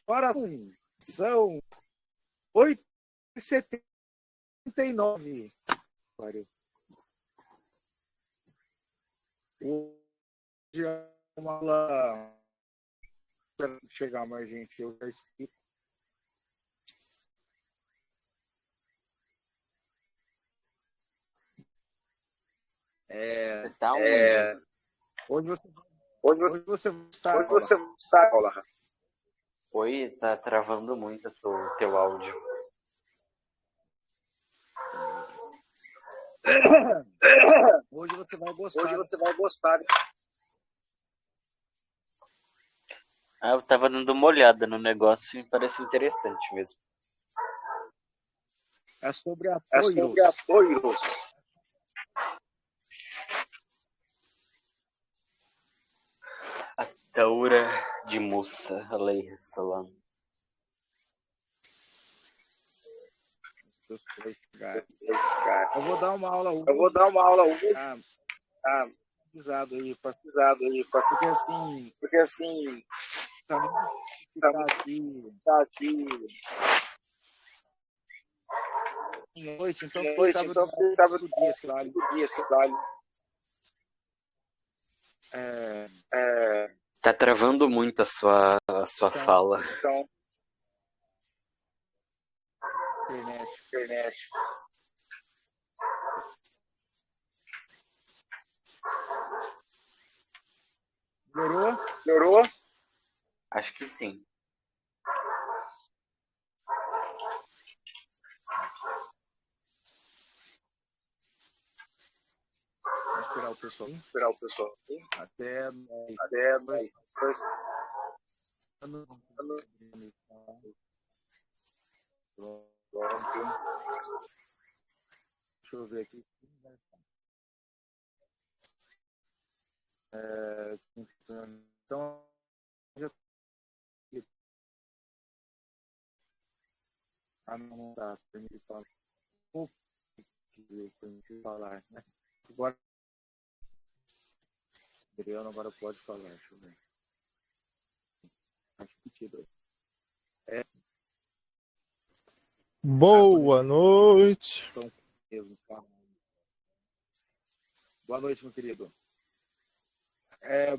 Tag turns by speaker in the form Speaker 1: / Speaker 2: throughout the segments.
Speaker 1: Agora são 8h79. Hoje é uma aula. Chegar mais gente, eu já explico.
Speaker 2: Você tá onde?
Speaker 1: Hoje você
Speaker 2: Hoje você está, Paula. Oi, tá travando muito o teu áudio.
Speaker 1: Hoje você vai gostar.
Speaker 2: Hoje você vai gostar. Eu tava dando uma olhada no negócio e parece interessante mesmo.
Speaker 1: É sobre a
Speaker 2: É sobre apoios. A Taura de Musa, alayhi salam.
Speaker 1: Eu vou dar uma aula hoje. Pesquisado aí, porque assim tá aqui em noite, então quem sabe do dia esse vale.
Speaker 2: Tá travando muito a sua fala.
Speaker 1: Então, internet. Melhorou?
Speaker 2: Acho que sim.
Speaker 1: Vamos esperar o pessoal. Até mais. Deixa eu ver aqui. Então, não dá para me falar. Falar, né? Agora, Adriano agora pode falar. Deixa eu ver. Acho que
Speaker 3: Boa noite.
Speaker 1: Boa noite, meu querido.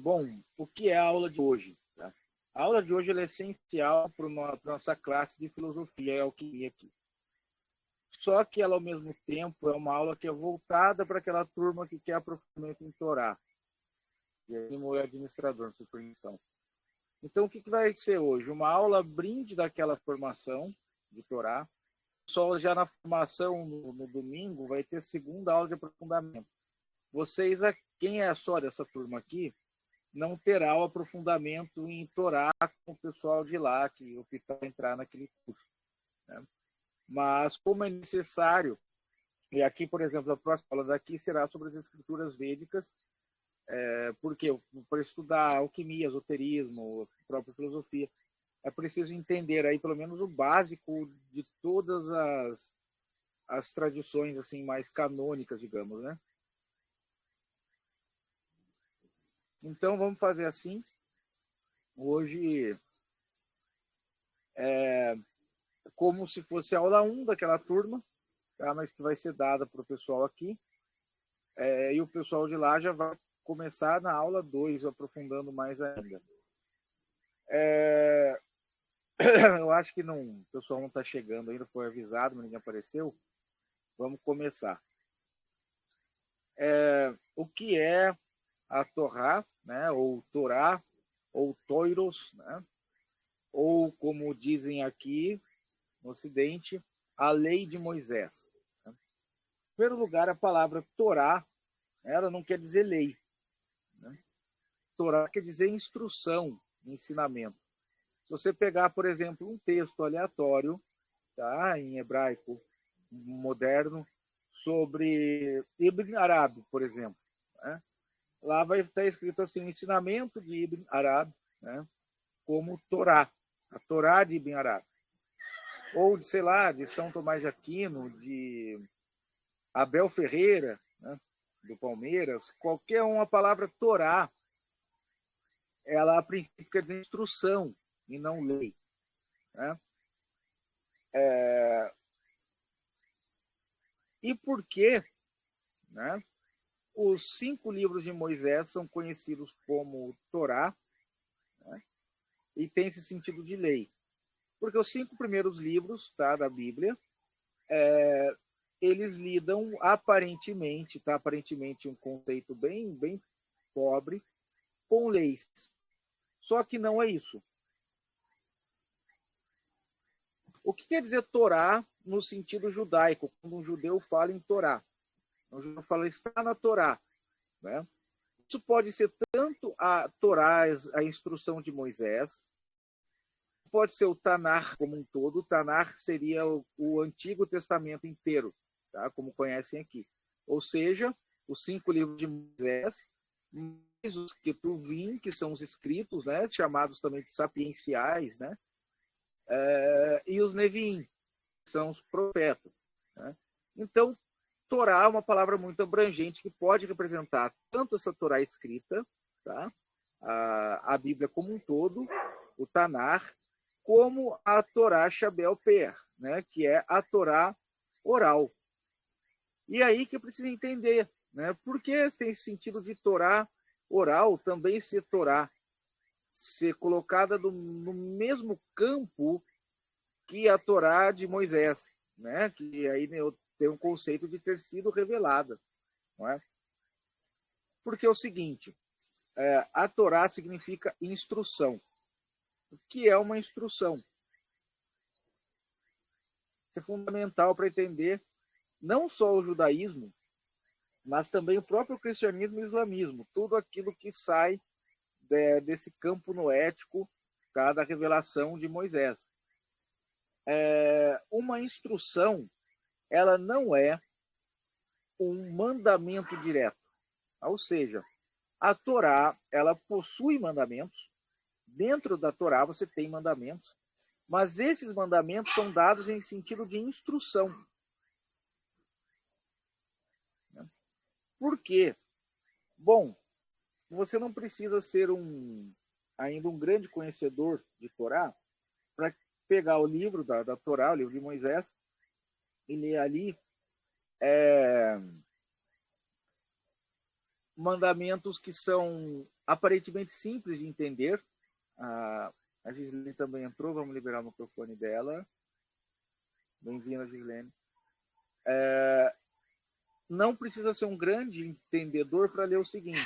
Speaker 1: Bom, o que é a aula de hoje? Tá? A aula de hoje é essencial para nossa classe de filosofia, é o que é aqui. Só que ela, ao mesmo tempo, é uma aula que é voltada para aquela turma que quer aprofundamento em Torá. E aí, o administrador, por permissão. Então, o que vai ser hoje? Uma aula brinde daquela formação de Torá. Só já na formação, no domingo, vai ter segunda aula de aprofundamento. Vocês, quem é só dessa turma aqui, não terá o aprofundamento em Torá com o pessoal de lá, que optar entrar naquele curso. Né? Mas, como é necessário, e aqui, por exemplo, a próxima aula daqui será sobre as escrituras védicas, porque para estudar alquimia, esoterismo, a própria filosofia, é preciso entender aí pelo menos o básico de todas as tradições assim mais canônicas, digamos, né? Então vamos fazer assim. Hoje como se fosse a aula 1 daquela turma, tá? Mas que vai ser dada para o pessoal aqui. E o pessoal de lá já vai começar na aula 2, aprofundando mais ainda. Eu acho que não, o pessoal não está chegando ainda, foi avisado, mas ninguém apareceu. Vamos começar. O que é a Torá, né? Ou Torá, ou Toiros, né? Ou, como dizem aqui no Ocidente, a lei de Moisés. Né? Em primeiro lugar, a palavra Torá, ela não quer dizer lei. Né? Torá quer dizer instrução, ensinamento. Se você pegar, por exemplo, um texto aleatório, tá, em hebraico moderno, sobre Ibn Arabi, por exemplo, né? Lá vai estar escrito assim, o ensinamento de Ibn Arabi, né? Como Torá, a Torá de Ibn Arabi. Ou, sei lá, de São Tomás de Aquino, de Abel Ferreira, né? Do Palmeiras, qualquer uma palavra Torá, ela a princípio quer dizer instrução e não lei. né? E por que, né, os 5 livros de Moisés são conhecidos como Torá, né, e tem esse sentido de lei? Porque os 5 primeiros livros, tá, da Bíblia, eles lidam aparentemente, tá, aparentemente um conceito bem pobre, com leis. Só que não é isso. O que quer dizer Torá no sentido judaico, quando um judeu fala em Torá? Um judeu fala, está na Torá, né? Isso pode ser tanto a Torá, a instrução de Moisés, pode ser o Tanar como um todo. O Tanar seria o Antigo Testamento inteiro, tá? Como conhecem aqui. Ou seja, os 5 livros de Moisés, mais os Ketuvim, que são os escritos, né? Chamados também de sapienciais, né? E os Neviim, que são os profetas, né? Então, Torá é uma palavra muito abrangente que pode representar tanto essa Torá escrita, tá? A Bíblia como um todo, o Tanar, como a Torá Shabel Per, né? Que é a Torá oral. E aí que eu preciso entender, né? Por que tem esse sentido de Torá oral também ser Torá, ser colocada no mesmo campo que a Torá de Moisés, né? Que aí tem um conceito de ter sido revelada, não é? Porque é o seguinte, a Torá significa instrução. O que é uma instrução? Isso é fundamental para entender não só o judaísmo, mas também o próprio cristianismo e o islamismo, tudo aquilo que sai desse campo noético, tá, da revelação de Moisés. Uma instrução, ela não é um mandamento direto. Ou seja, a Torá, ela possui mandamentos. Dentro da Torá você tem mandamentos, mas esses mandamentos são dados em sentido de instrução. Por quê? Bom, você não precisa ser ainda um grande conhecedor de Torá para pegar o livro da Torá, o livro de Moisés, e ler ali mandamentos que são aparentemente simples de entender. A Gislene também entrou, vamos liberar o microfone dela. Bem-vinda, Gislene. Não precisa ser um grande entendedor para ler o seguinte: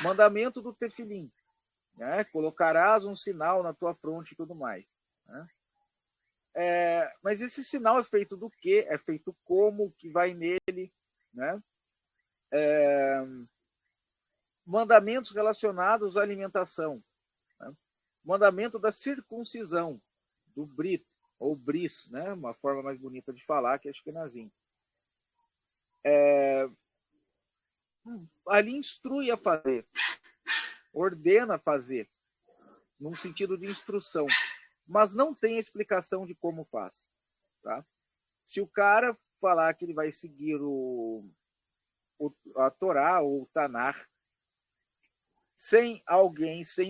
Speaker 1: mandamento do tefilim, né? Colocarás um sinal na tua fronte e tudo mais, né? Mas esse sinal é feito do quê? É feito como? Que vai nele, né? Mandamentos relacionados à alimentação, né? Mandamento da circuncisão, do Brit, ou Bris, né? Uma forma mais bonita de falar, que é Ashkenazim. Ali instrui a fazer, ordena a fazer, num sentido de instrução, mas não tem explicação de como faz, tá? Se o cara falar que ele vai seguir a Torá ou o Tanar sem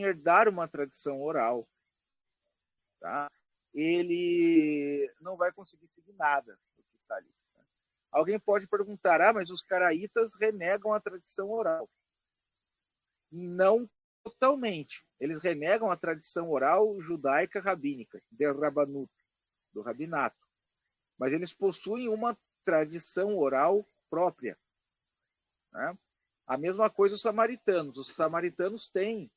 Speaker 1: herdar uma tradição oral, tá? Ele não vai conseguir seguir nada do que está ali. Tá? Alguém pode perguntar, mas os caraítas renegam a tradição oral. Não totalmente. Eles renegam a tradição oral judaica rabínica, do rabinato. Mas eles possuem uma tradição oral própria, né? A mesma coisa os samaritanos. Os samaritanos têm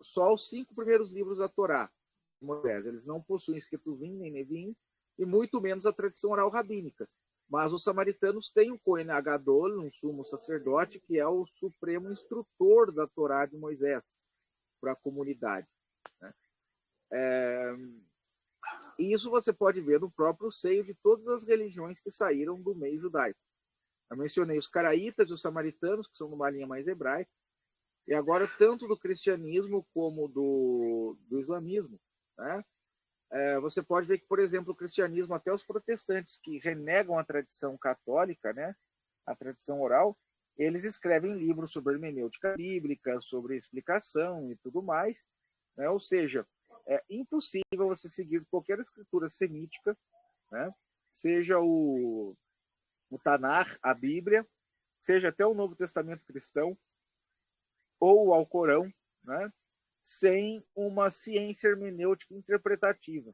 Speaker 1: só os 5 primeiros livros da Torá de Moisés. Eles não possuem Ketuvim nem Nevim, e muito menos a tradição oral rabínica. Mas os samaritanos têm o Cohen Agadol, um sumo sacerdote, que é o supremo instrutor da Torá de Moisés para a comunidade, né? E isso você pode ver no próprio seio de todas as religiões que saíram do meio judaico. Eu mencionei os caraítas e os samaritanos, que são numa linha mais hebraica, e agora tanto do cristianismo como do islamismo, né? Você pode ver que, por exemplo, o cristianismo, até os protestantes que renegam a tradição católica, né, a tradição oral, eles escrevem livros sobre hermenêutica bíblica, sobre explicação e tudo mais, né? Ou seja, é impossível você seguir qualquer escritura semítica, né? Seja o Tanar, a Bíblia, seja até o Novo Testamento cristão, ou o Alcorão, né? Sem uma ciência hermenêutica interpretativa.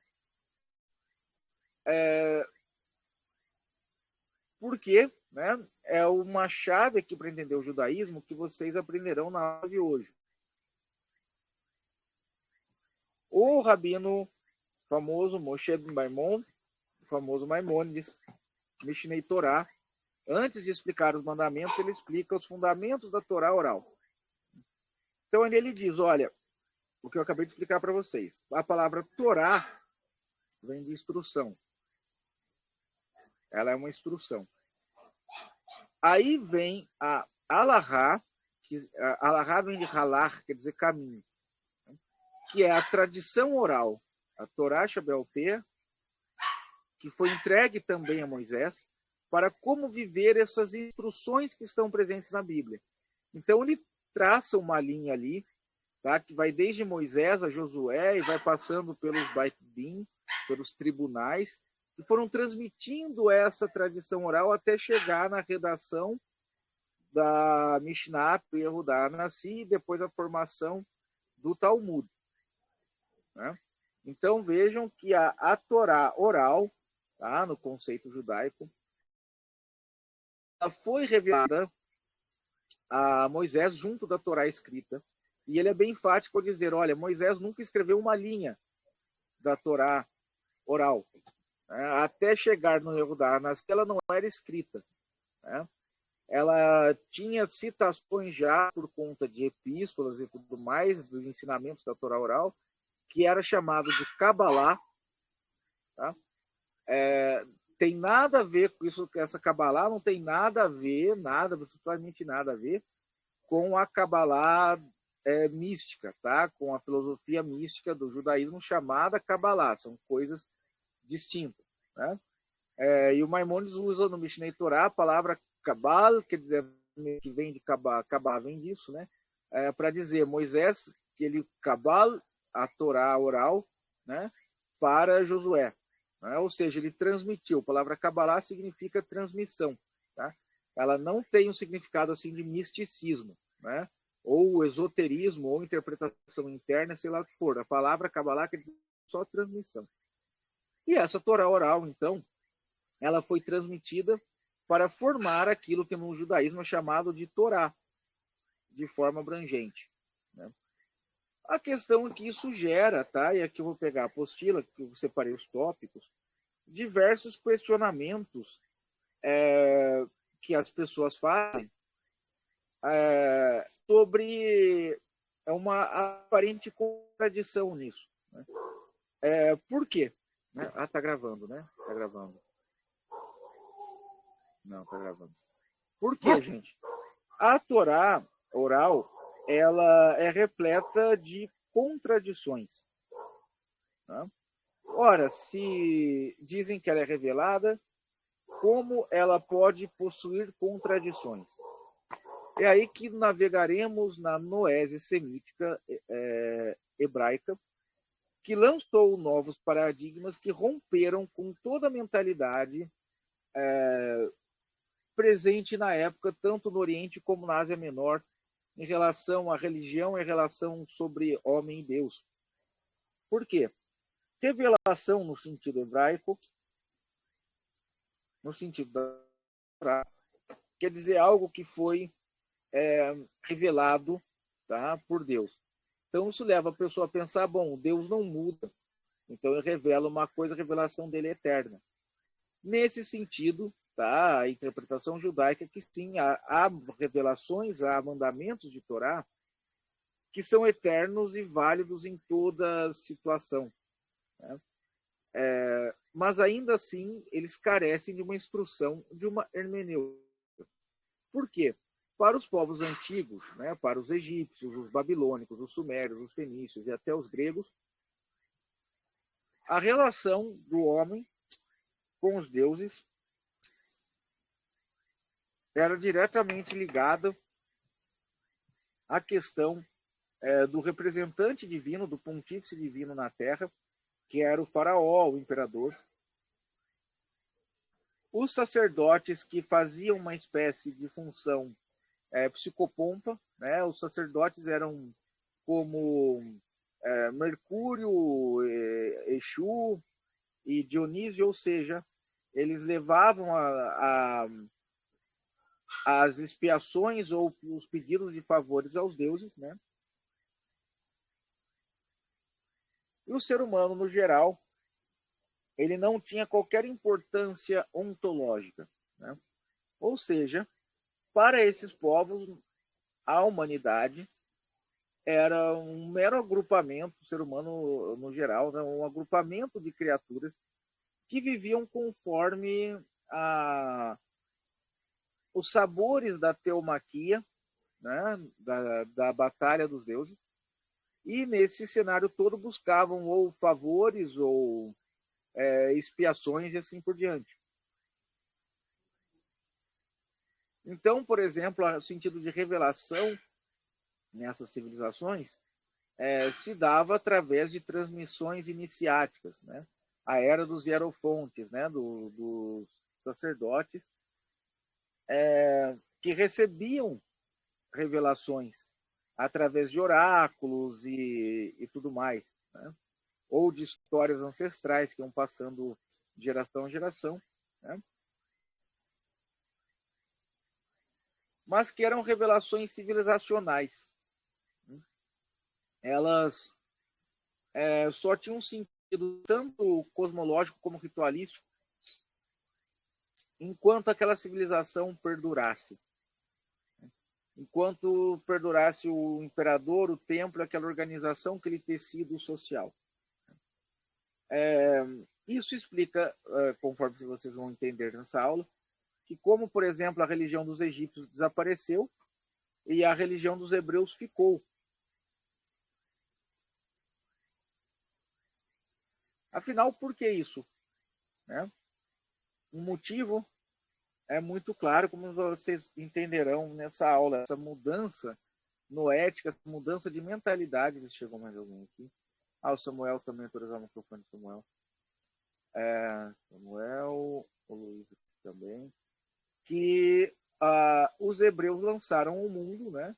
Speaker 1: Porque, né, é uma chave aqui para entender o judaísmo que vocês aprenderão na aula de hoje. O rabino famoso Moshe ben Maimon, o famoso Maimônides, Mishnei Torá, antes de explicar os mandamentos, ele explica os fundamentos da Torá oral. Então ele diz, olha, o que eu acabei de explicar para vocês. A palavra Torá vem de instrução. Ela é uma instrução. Aí vem a Alahá, que Alahá vem de halar, quer dizer caminho, que é a tradição oral, a Torá Shabel Peh, que foi entregue também a Moisés, para como viver essas instruções que estão presentes na Bíblia. Então ele traça uma linha ali, tá, que vai desde Moisés a Josué e vai passando pelos Beit Din, pelos tribunais, que foram transmitindo essa tradição oral até chegar na redação da Mishnah, Yehudá Nassi, e depois a formação do Talmud. Né? Então vejam que a Torá oral, tá, no conceito judaico, ela foi revelada a Moisés junto da Torá escrita, e ele é bem enfático ao dizer, olha, Moisés nunca escreveu uma linha da Torá oral. Até chegar no Yehudá Nassi, ela não era escrita. Né? Ela tinha citações já por conta de epístolas e tudo mais, dos ensinamentos da Torá oral, que era chamado de Kabbalah. Tá? Tem nada a ver com isso, essa Kabbalah não tem nada a ver, absolutamente nada a ver, com a Kabbalah mística, tá? Com a filosofia mística do judaísmo chamada Kabbalah. São coisas distintas. Né? E o Maimônides usa no Mishnei Torá a palavra Kabal, que vem de Kabal vem disso, né? Para dizer Moisés, que ele Kabal, a Torá oral, né? Para Josué. Né? Ou seja, ele transmitiu. A palavra Kabbalah significa transmissão. Tá? Ela não tem um significado assim de misticismo, né? Ou esoterismo, ou interpretação interna, sei lá o que for. A palavra Kabbalah quer dizer só transmissão. E essa Torá oral, então, ela foi transmitida para formar aquilo que no judaísmo é chamado de Torá, de forma abrangente. Né? A questão é que isso gera, tá? E aqui eu vou pegar a apostila, que eu separei os tópicos, diversos questionamentos que as pessoas fazem sobre uma aparente contradição nisso. Né? Por quê? Né? Tá gravando, né? Tá gravando. Não, tá gravando. Por quê, gente? A Torá oral, ela é repleta de contradições. Né? Ora, se dizem que ela é revelada, como ela pode possuir contradições? É aí que navegaremos na noese semítica hebraica, que lançou novos paradigmas que romperam com toda a mentalidade presente na época, tanto no Oriente como na Ásia Menor, em relação à religião e relação sobre homem e Deus. Por quê? Revelação no sentido hebraico, no sentido da Torá, quer dizer algo que foi revelado, tá, por Deus. Então isso leva a pessoa a pensar, bom, Deus não muda, então ele revela uma coisa, a revelação dele é eterna. Nesse sentido, tá, a interpretação judaica é que sim, há revelações, há mandamentos de Torá que são eternos e válidos em toda situação. Né? Mas ainda assim, eles carecem de uma instrução, de uma hermenêutica. Por quê? Para os povos antigos, né, para os egípcios, os babilônicos, os sumérios, os fenícios e até os gregos, a relação do homem com os deuses era diretamente ligada à questão do representante divino, do pontífice divino na Terra, que era o faraó, o imperador. Os sacerdotes, que faziam uma espécie de função psicopompa, né? Os sacerdotes eram como Mercúrio, Exu e Dionísio, ou seja, eles levavam as expiações ou os pedidos de favores aos deuses, né? E o ser humano, no geral, ele não tinha qualquer importância ontológica, né? Ou seja, para esses povos, a humanidade era um mero agrupamento, o ser humano no geral, né? Um agrupamento de criaturas que viviam conforme os sabores da teumaquia, né? da batalha dos deuses, e nesse cenário todo buscavam ou favores ou expiações e assim por diante. Então, por exemplo, o sentido de revelação nessas civilizações se dava através de transmissões iniciáticas, né? A era dos hierofontes, né? Dos sacerdotes, que recebiam revelações através de oráculos e tudo mais, né? Ou de histórias ancestrais que iam passando de geração em geração, né? Mas que eram revelações civilizacionais. Elas só tinham um sentido tanto cosmológico como ritualístico, enquanto aquela civilização perdurasse. Enquanto perdurasse o imperador, o templo, aquela organização, aquele tecido social. Isso explica, conforme vocês vão entender nessa aula, que como, por exemplo, a religião dos egípcios desapareceu e a religião dos hebreus ficou. Afinal, por que isso? Né? Um motivo é muito claro, como vocês entenderão nessa aula, essa mudança noética, essa mudança de mentalidade. Chegou mais alguém aqui. O Samuel também, autorizar o microfone do Samuel. Samuel, o Luiz também. Que os hebreus lançaram o mundo, né?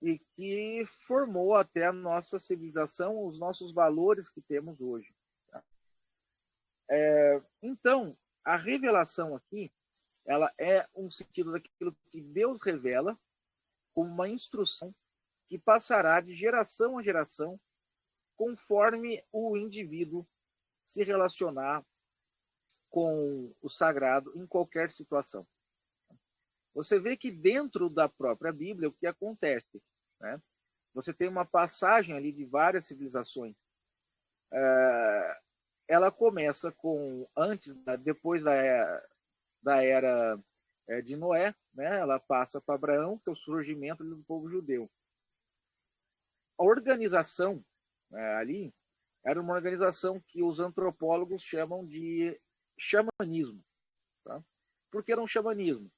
Speaker 1: E que formou até a nossa civilização, os nossos valores que temos hoje. Tá? Então, a revelação aqui, ela é um sentido daquilo que Deus revela como uma instrução que passará de geração a geração conforme o indivíduo se relacionar com o sagrado em qualquer situação. Você vê que dentro da própria Bíblia, o que acontece? Né? Você tem uma passagem ali de várias civilizações. Ela começa com depois da era de Noé, né? Ela passa para Abraão, que é o surgimento do povo judeu. A organização ali era uma organização que os antropólogos chamam de xamanismo. Tá? Por que era um xamanismo?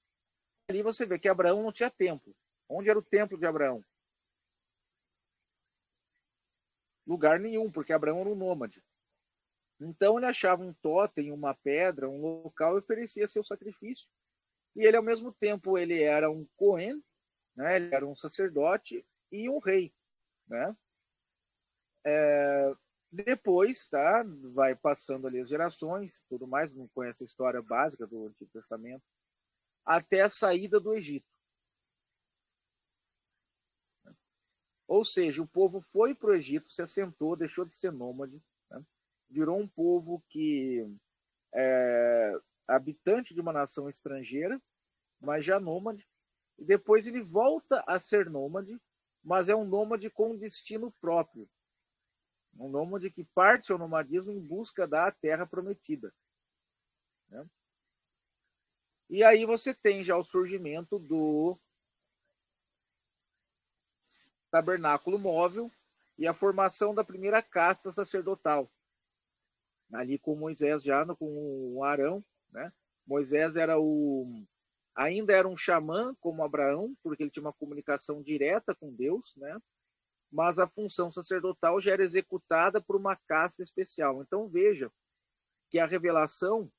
Speaker 1: Ali você vê que Abraão não tinha templo. Onde era o templo de Abraão? Lugar nenhum, porque Abraão era um nômade. Então ele achava um totem, uma pedra, um local e oferecia seu sacrifício. E ele, ao mesmo tempo, ele era um Cohen, né? Ele era um sacerdote e um rei. Né? Depois, tá? Vai passando ali as gerações, tudo mais, não conhece a história básica do Antigo Testamento, até a saída do Egito. Ou seja, o povo foi para o Egito, se assentou, deixou de ser nômade, né? Virou um povo que habitante de uma nação estrangeira, mas já nômade, e depois ele volta a ser nômade, mas é um nômade com destino próprio. Um nômade que parte ao nomadismo em busca da terra prometida. Né? E aí você tem já o surgimento do tabernáculo móvel e a formação da primeira casta sacerdotal. Ali com Moisés já, com Arão, né? Moisés ainda era um xamã como Abraão, porque ele tinha uma comunicação direta com Deus, né? mas a função sacerdotal já era executada por uma casta especial. Então veja que a revelação,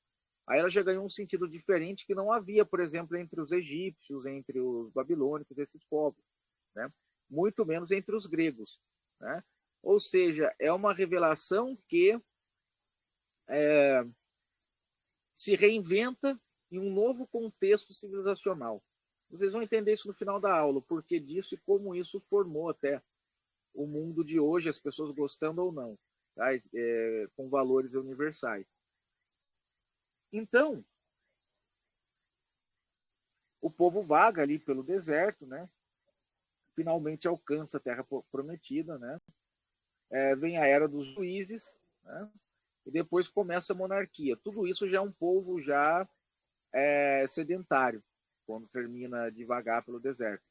Speaker 1: aí ela já ganhou um sentido diferente que não havia, por exemplo, entre os egípcios, entre os babilônicos, esses povos, né? Muito menos entre os gregos, né? Ou seja, é uma revelação que se reinventa em um novo contexto civilizacional. Vocês vão entender isso no final da aula, o porquê disso e como isso formou até o mundo de hoje, as pessoas gostando ou não, tá? Com valores universais. Então, o povo vaga ali pelo deserto, né? Finalmente alcança a terra prometida, né? Vem a era dos juízes, né? E depois começa a monarquia. Tudo isso já é um povo já sedentário, quando termina de vagar pelo deserto.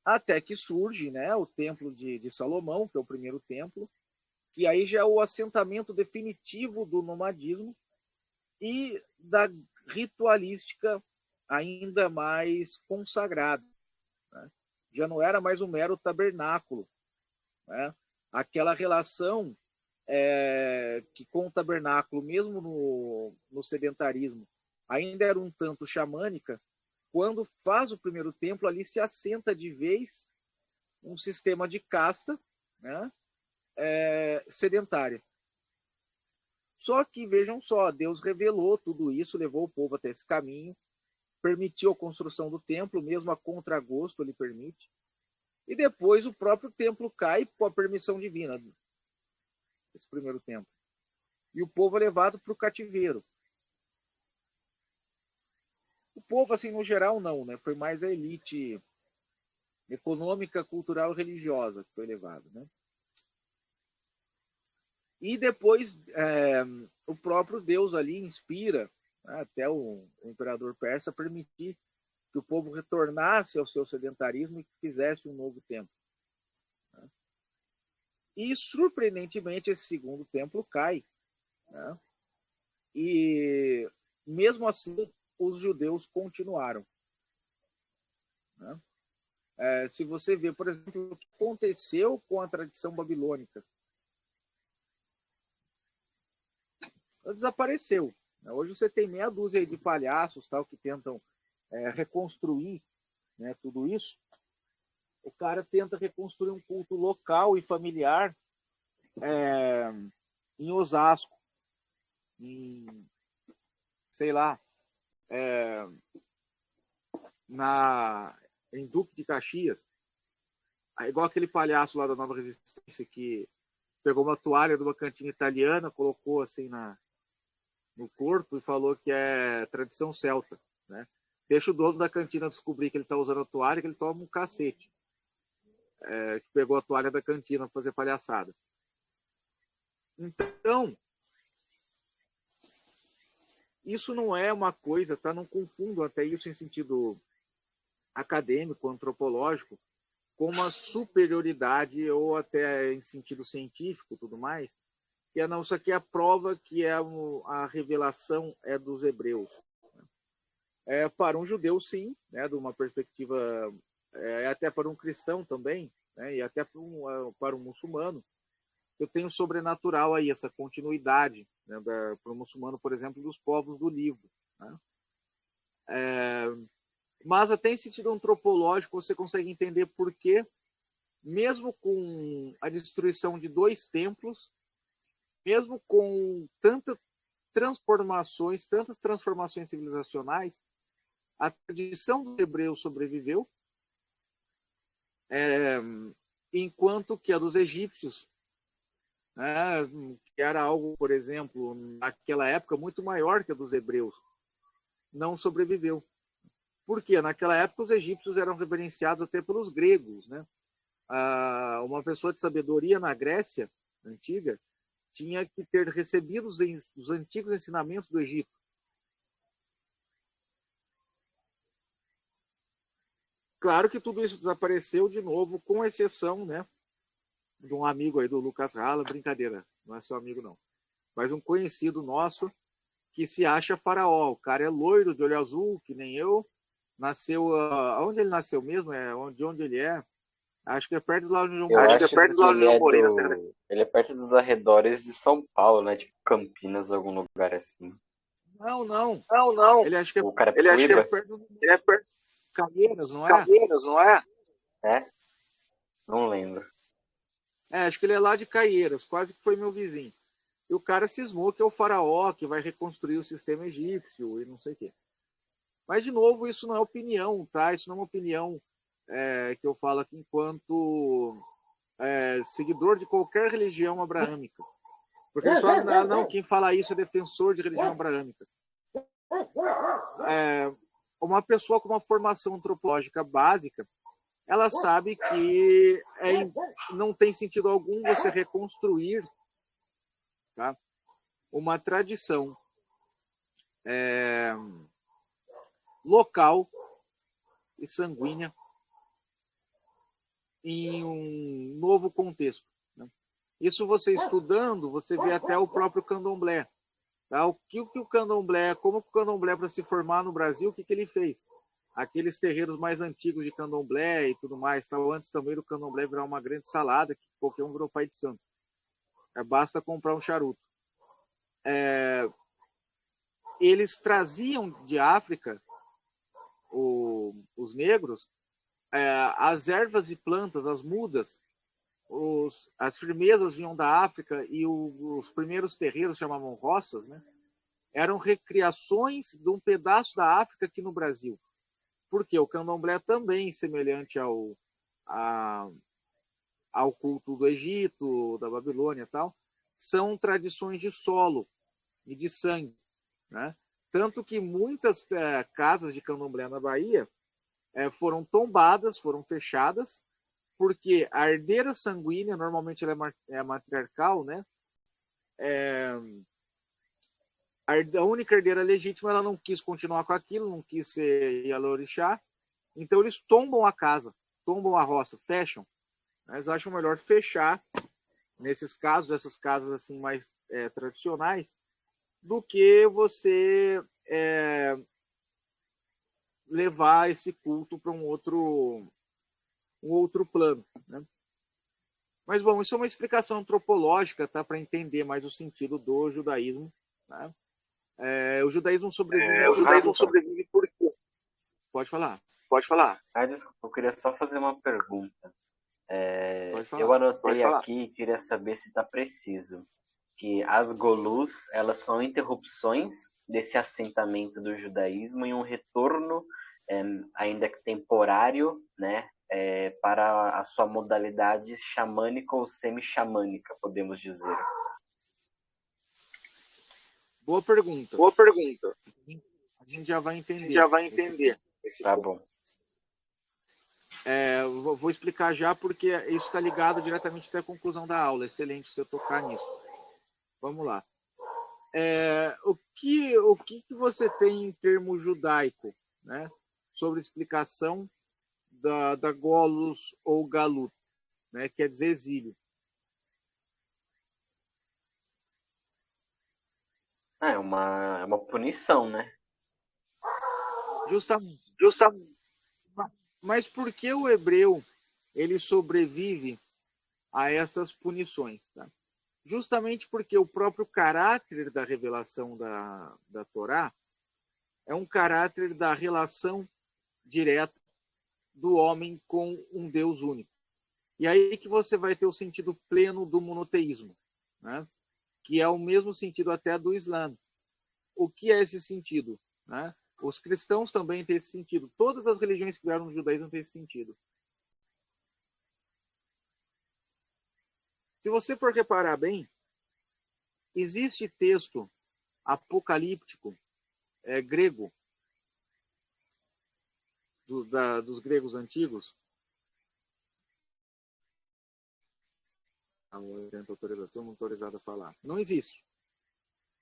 Speaker 1: Até que surge, né, o templo de Salomão, que é o primeiro templo, que aí já é o assentamento definitivo do nomadismo e da ritualística ainda mais consagrada, né? Já não era mais um mero tabernáculo, né? Aquela relação que com o tabernáculo, mesmo no sedentarismo, ainda era um tanto xamânica. Quando faz o primeiro templo, ali se assenta de vez um sistema de casta, né, sedentária. Só que, vejam só, Deus revelou tudo isso, levou o povo até esse caminho, permitiu a construção do templo, mesmo a contragosto ele permite, e depois o próprio templo cai com a permissão divina, esse primeiro templo. E o povo é levado para o cativeiro. O povo, assim, no geral, não, né? Foi mais a elite econômica, cultural e religiosa que foi levada, né? E depois o próprio Deus ali inspira, né, até o imperador persa permitir que o povo retornasse ao seu sedentarismo e que fizesse um novo templo, né? E surpreendentemente esse segundo templo cai, né? E mesmo assim os judeus continuaram, né? Se você vê, por exemplo, o que aconteceu com a tradição babilônica, ela desapareceu. Hoje você tem meia dúzia de palhaços tal, que tentam reconstruir, né, tudo isso. O cara tenta reconstruir um culto local e familiar em Osasco, sei lá, em Duque de Caxias. Igual aquele palhaço lá da Nova Resistência que pegou uma toalha de uma cantina italiana, colocou assim no corpo e falou que é tradição celta, né? Deixa o dono da cantina descobrir que ele está usando a toalha, que ele toma um cacete. Que pegou a toalha da cantina para fazer palhaçada. Então, isso não é uma coisa, tá? Não confundo até isso em sentido acadêmico, antropológico, com uma superioridade ou até em sentido científico, tudo mais. Que não, isso aqui é a prova que a revelação é dos hebreus. Para um judeu, sim, né, de uma perspectiva, até para um cristão também, né, e até para um muçulmano, eu tenho sobrenatural aí, essa continuidade, né, para o muçulmano, por exemplo, dos povos do livro, né? Mas até em sentido antropológico você consegue entender por que, mesmo com a destruição de 2 templos, mesmo com tantas transformações civilizacionais, a tradição dos hebreus sobreviveu, enquanto que a dos egípcios, né, que era algo, por exemplo, naquela época muito maior que a dos hebreus, não sobreviveu. Por quê? Naquela época os egípcios eram reverenciados até pelos gregos, né? Uma pessoa de sabedoria na Grécia antiga tinha que ter recebido os antigos ensinamentos do Egito. Claro que tudo isso desapareceu de novo, com exceção, né, de um amigo aí do Lucas Rala, brincadeira, não é seu amigo não, mas um conhecido nosso que se acha faraó. O cara é loiro, de olho azul, que nem eu, nasceu, onde ele nasceu mesmo, de onde ele é, Acho que é perto do Lago de João
Speaker 2: Eu
Speaker 1: Moreira.
Speaker 2: acho que é perto do Lago de João Moreira. Ele é perto dos arredores de São Paulo, né? Tipo Campinas, algum lugar assim.
Speaker 1: Não, não.
Speaker 2: Não, não.
Speaker 1: Ele acha que é,
Speaker 2: O cara
Speaker 1: ele acha que é
Speaker 2: Carapicuíba?
Speaker 1: perto ele é perto de Caieiras, não é?
Speaker 2: Caieiras, não é? É? Não lembro.
Speaker 1: Acho que ele é lá de Caieiras, quase que foi meu vizinho. E o cara cismou que é o faraó que vai reconstruir o sistema egípcio e não sei o quê. Mas, de novo, isso não é opinião, tá? Isso não é uma opinião que eu falo aqui enquanto seguidor de qualquer religião abraâmica. Porque eles falam, não, quem fala isso é defensor de religião abraâmica. Uma pessoa com uma formação antropológica básica, ela sabe que não tem sentido algum você reconstruir, tá, uma tradição local e sanguínea em um novo contexto. Né? Isso você estudando, você vê até o próprio candomblé. Tá? O que o candomblé, como o candomblé para se formar no Brasil, o que ele fez? Aqueles terreiros mais antigos de candomblé e tudo mais, tá? Antes também do candomblé virar uma grande salada, que qualquer um virou pai de santo. Basta comprar um charuto. Eles traziam de África, os negros, as ervas e plantas, as mudas, as firmezas vinham da África e os primeiros terreiros chamavam roças, né? Eram recriações de um pedaço da África aqui no Brasil. Porque o candomblé também, semelhante ao culto do Egito, da Babilônia e tal, são tradições de solo e de sangue. Né? Tanto que muitas casas de candomblé na Bahia foram tombadas, foram fechadas, porque a herdeira sanguínea, normalmente ela é matriarcal, né? A única herdeira legítima, ela não quis continuar com aquilo, não quis ser Yalorixá, então eles tombam a casa, tombam a roça, fecham. Eles acham melhor fechar, nesses casos, essas casas assim mais tradicionais, do que você levar esse culto para um outro plano. Né? Mas, bom, isso é uma explicação antropológica, tá, para entender mais o sentido do judaísmo. Tá? O judaísmo sobrevive por quê? Pode falar.
Speaker 2: Pode falar. Desculpa, eu queria só fazer uma pergunta. Eu anotei aqui e queria saber se está preciso. Que as golus, elas são interrupções desse assentamento do judaísmo e um retorno, ainda que temporário, né, para a sua modalidade xamânica ou semi-xamânica, podemos dizer.
Speaker 1: Boa pergunta. A gente já vai entender.
Speaker 2: Tá bom.
Speaker 1: Vou explicar já, porque isso está ligado diretamente até a conclusão da aula. Excelente você tocar nisso. Vamos lá. O que você tem em termo judaico, né, sobre explicação da Golos ou Galut, né, quer dizer exílio?
Speaker 2: É uma punição, né?
Speaker 1: Justamente. Mas por que o hebreu ele sobrevive a essas punições? Tá? Justamente porque o próprio caráter da revelação da Torá é um caráter da relação direta do homem com um Deus único. E aí que você vai ter o sentido pleno do monoteísmo, né? Que é o mesmo sentido até do Islã. O que é esse sentido? Né? Os cristãos também têm esse sentido. Todas as religiões que vieram no judaísmo têm esse sentido. Se você for reparar bem, existe texto apocalíptico grego, dos gregos antigos. Estou autorizado a falar. Não existe.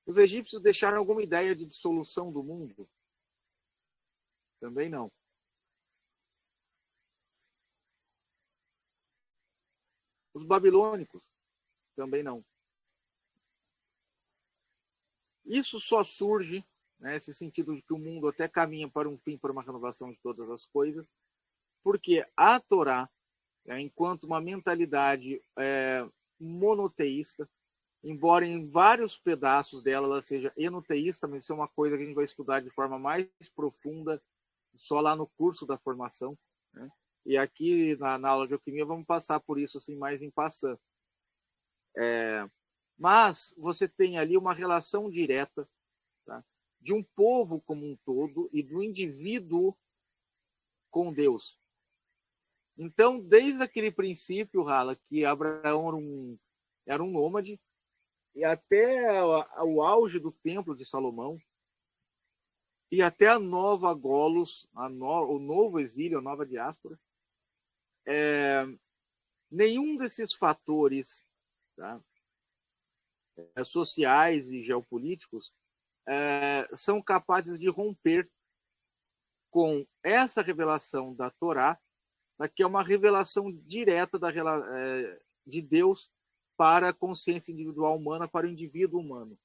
Speaker 1: Os egípcios deixaram alguma ideia de dissolução do mundo? Também não. Os babilônicos? Também não. Isso só surge, né, esse sentido de que o mundo até caminha para um fim, para uma renovação de todas as coisas, porque a Torá enquanto uma mentalidade monoteísta, embora em vários pedaços dela ela seja enoteísta, mas isso é uma coisa que a gente vai estudar de forma mais profunda só lá no curso da formação, né? E aqui na aula de alquimia vamos passar por isso assim mais em passant. Mas você tem ali uma relação direta, tá, de um povo como um todo e do indivíduo com Deus. Então, desde aquele princípio, Hala, que Abraão era um nômade, e até o auge do Templo de Salomão, e até a nova Golos, o novo exílio, a nova diáspora, nenhum desses fatores, tá, sociais e geopolíticos são capazes de romper com essa revelação da Torá, que é uma revelação direta de Deus para a consciência individual humana, para o indivíduo humano.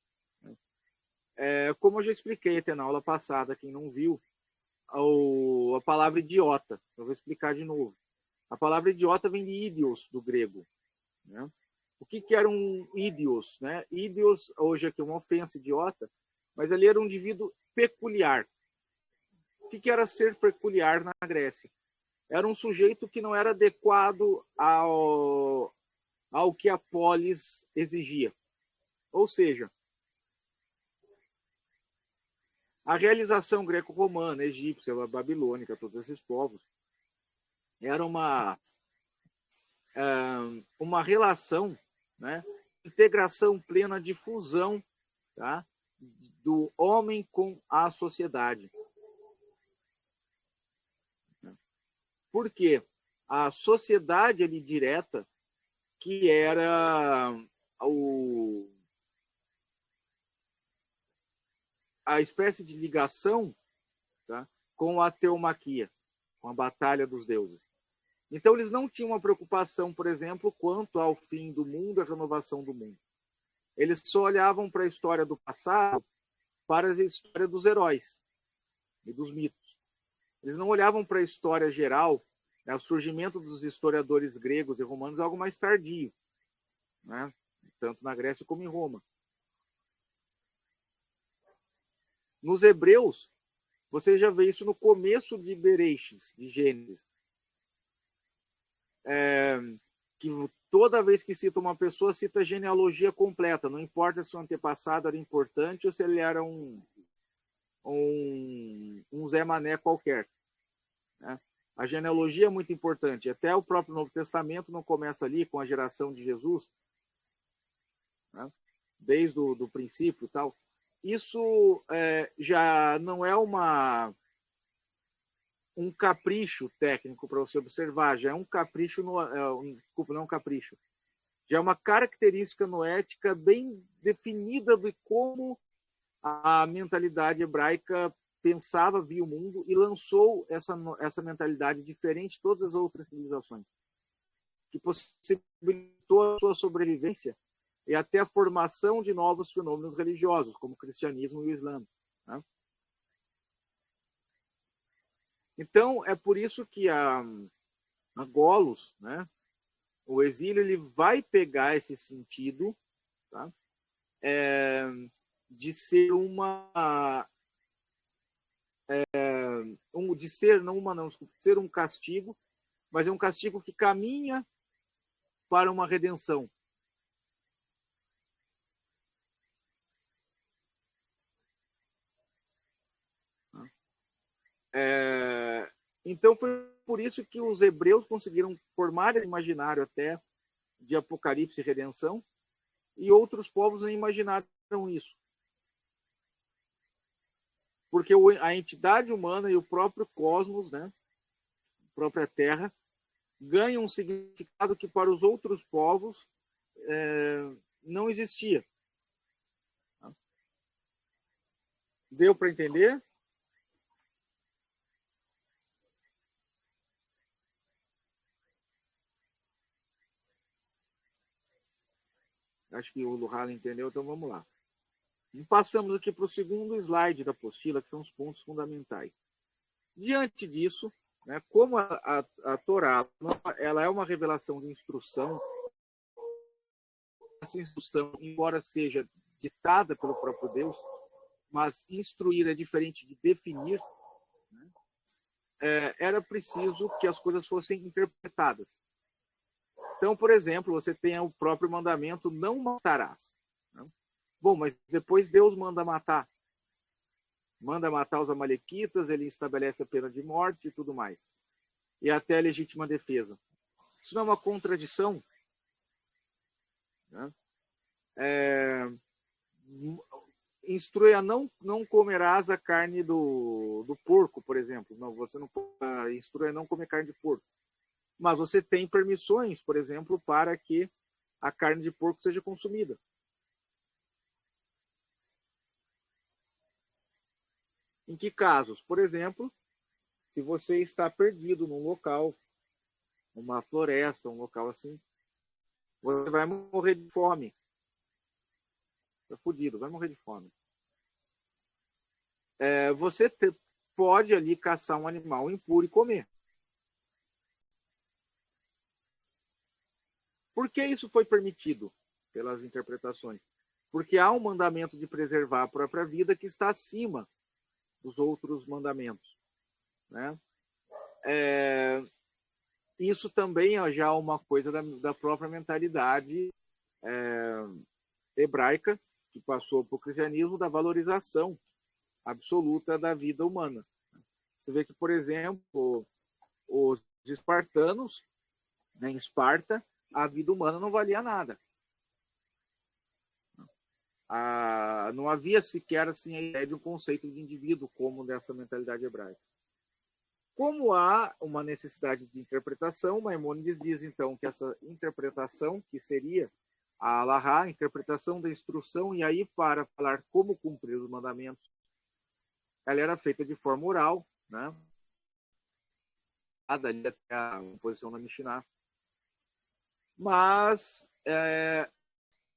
Speaker 1: Como eu já expliquei até na aula passada, quem não viu, a palavra idiota, eu vou explicar de novo. A palavra idiota vem de ídios, do grego, né? O que era um ídios, né? Ídios, hoje aqui é uma ofensa, idiota, mas ali era um indivíduo peculiar. O que era ser peculiar na Grécia? Era um sujeito que não era adequado ao que a polis exigia. Ou seja, a realização greco-romana, egípcia, babilônica, todos esses povos, era uma relação, né, integração plena de fusão, tá, do homem com a sociedade. Por quê? A sociedade ali direta, que era a espécie de ligação, tá, com a teomaquia, com a batalha dos deuses. Então, eles não tinham uma preocupação, por exemplo, quanto ao fim do mundo, a renovação do mundo. Eles só olhavam para a história do passado, para a história dos heróis e dos mitos. Eles não olhavam para a história geral, né, o surgimento dos historiadores gregos e romanos é algo mais tardio, né, tanto na Grécia como em Roma. Nos hebreus, você já vê isso no começo de Bereshit, de Gênesis. Que toda vez que cita uma pessoa, cita a genealogia completa. Não importa se o antepassado era importante ou se ele era um Zé Mané qualquer, né? A genealogia é muito importante. Até o próprio Novo Testamento não começa ali com a geração de Jesus, né, desde o princípio e tal. Isso já não é um capricho técnico para você observar, já é um capricho, desculpa, não é um capricho, já é uma característica noética bem definida de como a mentalidade hebraica pensava, via o mundo e lançou essa mentalidade diferente de todas as outras civilizações, que possibilitou a sua sobrevivência e até a formação de novos fenômenos religiosos, como o cristianismo e o islã, né? Então, é por isso que a Golos, né, o exílio, ele vai pegar esse sentido, tá, de ser ser um castigo, mas é um castigo que caminha para uma redenção. Então foi por isso que os hebreus conseguiram formar esse imaginário até de Apocalipse e redenção, e outros povos não imaginaram isso. Porque a entidade humana e o próprio cosmos, né, a própria Terra, ganham um significado que para os outros povos não existia. Deu para entender? Acho que o Luhala entendeu, então vamos lá. E passamos aqui para o segundo slide da apostila, que são os pontos fundamentais. Diante disso, né? Como a Torá ela é uma revelação de instrução, essa instrução, embora seja ditada pelo próprio Deus, mas instruir é diferente de definir, né? Era preciso que as coisas fossem interpretadas. Então, por exemplo, você tem o próprio mandamento, não matarás. Né? Bom, mas depois Deus manda matar os amalequitas, ele estabelece a pena de morte e tudo mais. E até a legítima defesa. Isso não é uma contradição? Né? Instrui a não comerás a carne do porco, por exemplo. Não, você não instrui a não comer carne de porco. Mas você tem permissões, por exemplo, para que a carne de porco seja consumida. Em que casos? Por exemplo, se você está perdido num local, uma floresta, um local assim, você vai morrer de fome. Está fodido, vai morrer de fome. Você pode ali caçar um animal impuro e comer. Por que isso foi permitido pelas interpretações? Porque há um mandamento de preservar a própria vida que está acima dos outros mandamentos, né? Isso também é já uma coisa da própria mentalidade hebraica, que passou para o cristianismo, da valorização absoluta da vida humana. Você vê que, por exemplo, os espartanos, né, em Esparta, a vida humana não valia nada. Não havia sequer assim, a ideia de um conceito de indivíduo como dessa mentalidade hebraica. Como há uma necessidade de interpretação, Maimônides diz então que essa interpretação, que seria a Alahá, a interpretação da instrução, e aí para falar como cumprir os mandamentos, ela era feita de forma oral, né? Ali até a composição da Mishnah. Mas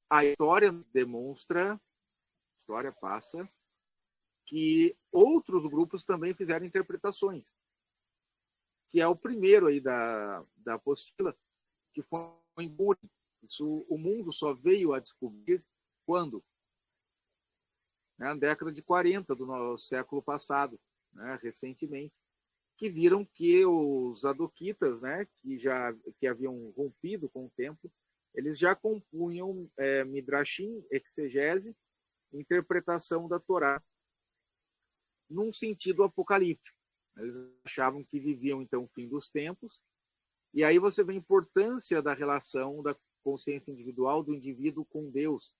Speaker 1: a história demonstra, a história passa, que outros grupos também fizeram interpretações, que é o primeiro aí da apostila, que foi em Buri. Isso o mundo só veio a descobrir quando? Na década de 40 do século passado, né, recentemente, que viram que os adoquitas, né, que haviam rompido com o tempo, eles já compunham midrashim, exegese, interpretação da Torá, num sentido apocalíptico. Eles achavam que viviam então o fim dos tempos, e aí você vê a importância da relação da consciência individual do indivíduo com Deus.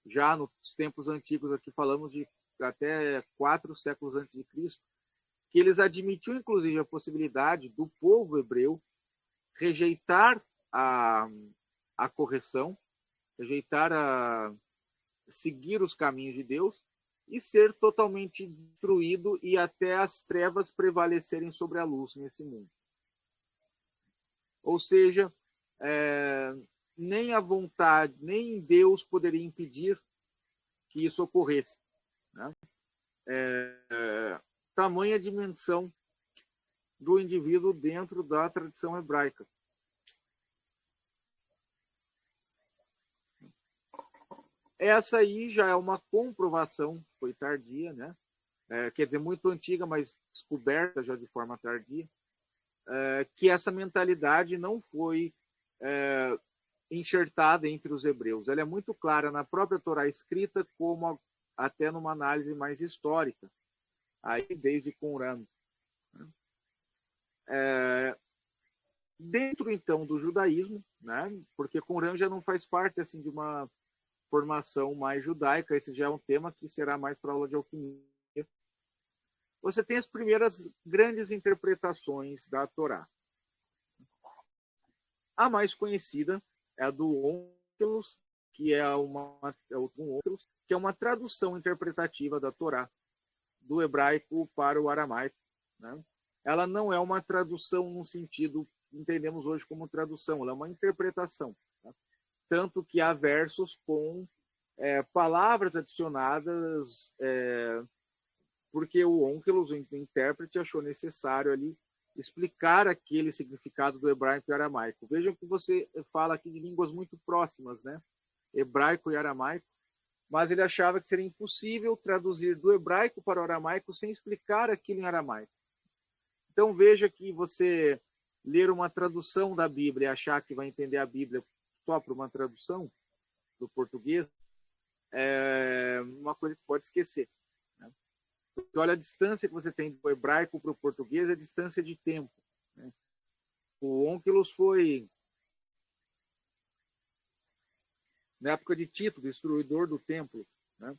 Speaker 1: Já nos tempos antigos, aqui falamos de até 4 séculos antes de Cristo, que eles admitiam inclusive a possibilidade do povo hebreu rejeitar a correção, rejeitar a seguir os caminhos de Deus e ser totalmente destruído e até as trevas prevalecerem sobre a luz nesse mundo. Ou seja, nem a vontade, nem Deus poderia impedir que isso ocorresse. Né? Tamanha dimensão do indivíduo dentro da tradição hebraica. Essa aí já é uma comprovação, foi tardia, né? Quer dizer, muito antiga, mas descoberta já de forma tardia, que essa mentalidade não foi enxertada entre os hebreus. Ela é muito clara na própria Torá escrita, como até numa análise mais histórica, aí desde Qumran. Dentro, então, do judaísmo, né? Porque Qumran já não faz parte assim, de uma formação mais judaica, esse já é um tema que será mais para a aula de alquimia. Você tem as primeiras grandes interpretações da Torá. A mais conhecida é a do Onkelos, que é uma tradução interpretativa da Torá, do hebraico para o aramaico. Né? Ela não é uma tradução no sentido que entendemos hoje como tradução, ela é uma interpretação. Tá? Tanto que há versos com palavras adicionadas, porque o Onkelos, o intérprete, achou necessário ali explicar aquele significado do hebraico e aramaico. Vejam que você fala aqui de línguas muito próximas, né? Hebraico e aramaico, mas ele achava que seria impossível traduzir do hebraico para o aramaico sem explicar aquilo em aramaico. Então veja que você ler uma tradução da Bíblia e achar que vai entender a Bíblia só por uma tradução do português é uma coisa que pode esquecer. Né? Porque olha a distância que você tem do hebraico para o português, é a distância de tempo. Né? O Onkelos foi, na época de Tito, destruidor do templo, né?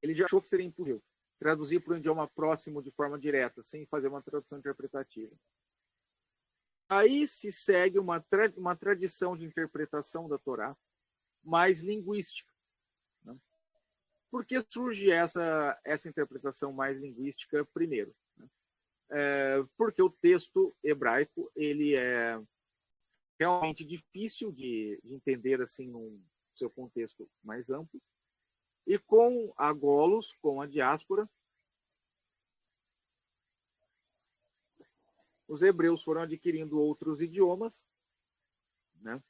Speaker 1: Ele já achou que seria impossível traduzir para um idioma próximo de forma direta, sem fazer uma tradução interpretativa. Aí se segue uma tradição de interpretação da Torá mais linguística. Né? Por que surge essa interpretação mais linguística primeiro? Né? Porque o texto hebraico ele é realmente difícil de entender assim num seu contexto mais amplo. E com a Golos, com a diáspora, os hebreus foram adquirindo outros idiomas, né?